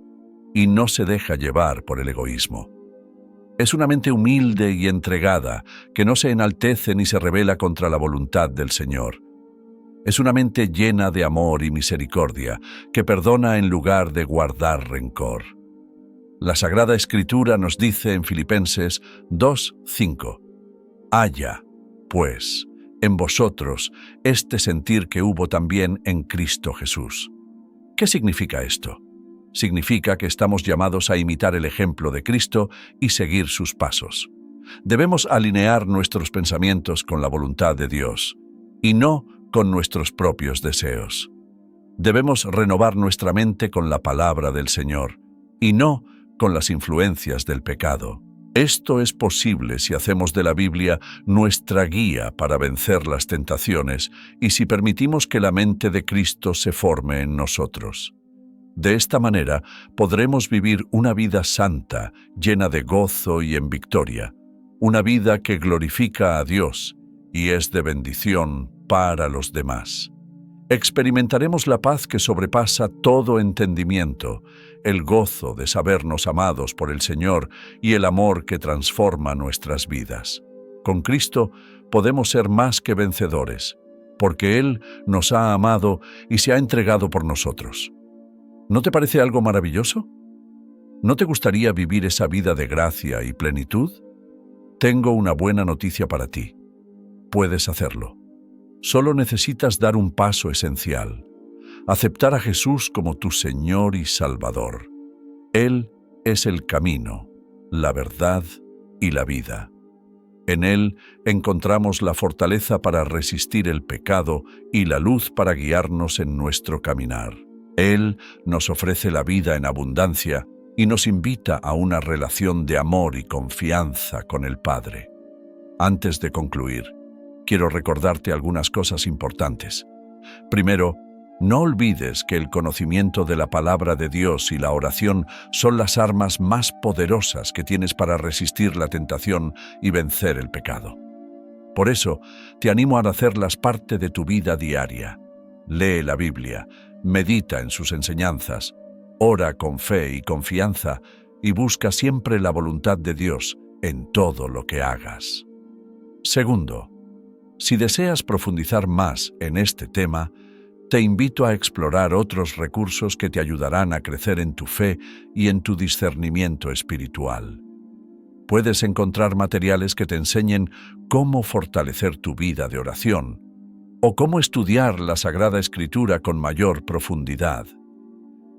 y no se deja llevar por el egoísmo. Es una mente humilde y entregada que no se enaltece ni se rebela contra la voluntad del Señor. Es una mente llena de amor y misericordia que perdona en lugar de guardar rencor. La Sagrada Escritura nos dice en Filipenses 2:5: «Haya, pues, en vosotros este sentir que hubo también en Cristo Jesús». ¿Qué significa esto? Significa que estamos llamados a imitar el ejemplo de Cristo y seguir sus pasos. Debemos alinear nuestros pensamientos con la voluntad de Dios y no con nuestros propios deseos. Debemos renovar nuestra mente con la palabra del Señor y no con las influencias del pecado. Esto es posible si hacemos de la Biblia nuestra guía para vencer las tentaciones y si permitimos que la mente de Cristo se forme en nosotros. De esta manera podremos vivir una vida santa, llena de gozo y en victoria, una vida que glorifica a Dios y es de bendición para los demás. Experimentaremos la paz que sobrepasa todo entendimiento, el gozo de sabernos amados por el Señor y el amor que transforma nuestras vidas. Con Cristo podemos ser más que vencedores, porque Él nos ha amado y se ha entregado por nosotros. ¿No te parece algo maravilloso? ¿No te gustaría vivir esa vida de gracia y plenitud? Tengo una buena noticia para ti. Puedes hacerlo. Solo necesitas dar un paso esencial: aceptar a Jesús como tu Señor y Salvador. Él es el camino, la verdad y la vida. En Él encontramos la fortaleza para resistir el pecado y la luz para guiarnos en nuestro caminar. Él nos ofrece la vida en abundancia y nos invita a una relación de amor y confianza con el Padre. Antes de concluir, quiero recordarte algunas cosas importantes. Primero, no olvides que el conocimiento de la palabra de Dios y la oración son las armas más poderosas que tienes para resistir la tentación y vencer el pecado. Por eso, te animo a hacerlas parte de tu vida diaria. Lee la Biblia, medita en sus enseñanzas, ora con fe y confianza y busca siempre la voluntad de Dios en todo lo que hagas. Segundo, si deseas profundizar más en este tema, te invito a explorar otros recursos que te ayudarán a crecer en tu fe y en tu discernimiento espiritual. Puedes encontrar materiales que te enseñen cómo fortalecer tu vida de oración o cómo estudiar la Sagrada Escritura con mayor profundidad.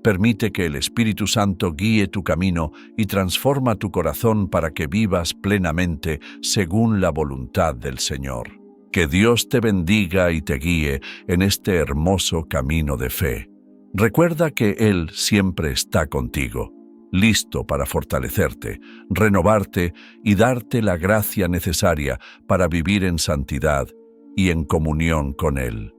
Permite que el Espíritu Santo guíe tu camino y transforma tu corazón para que vivas plenamente según la voluntad del Señor. Que Dios te bendiga y te guíe en este hermoso camino de fe. Recuerda que Él siempre está contigo, listo para fortalecerte, renovarte y darte la gracia necesaria para vivir en santidad y en comunión con Él.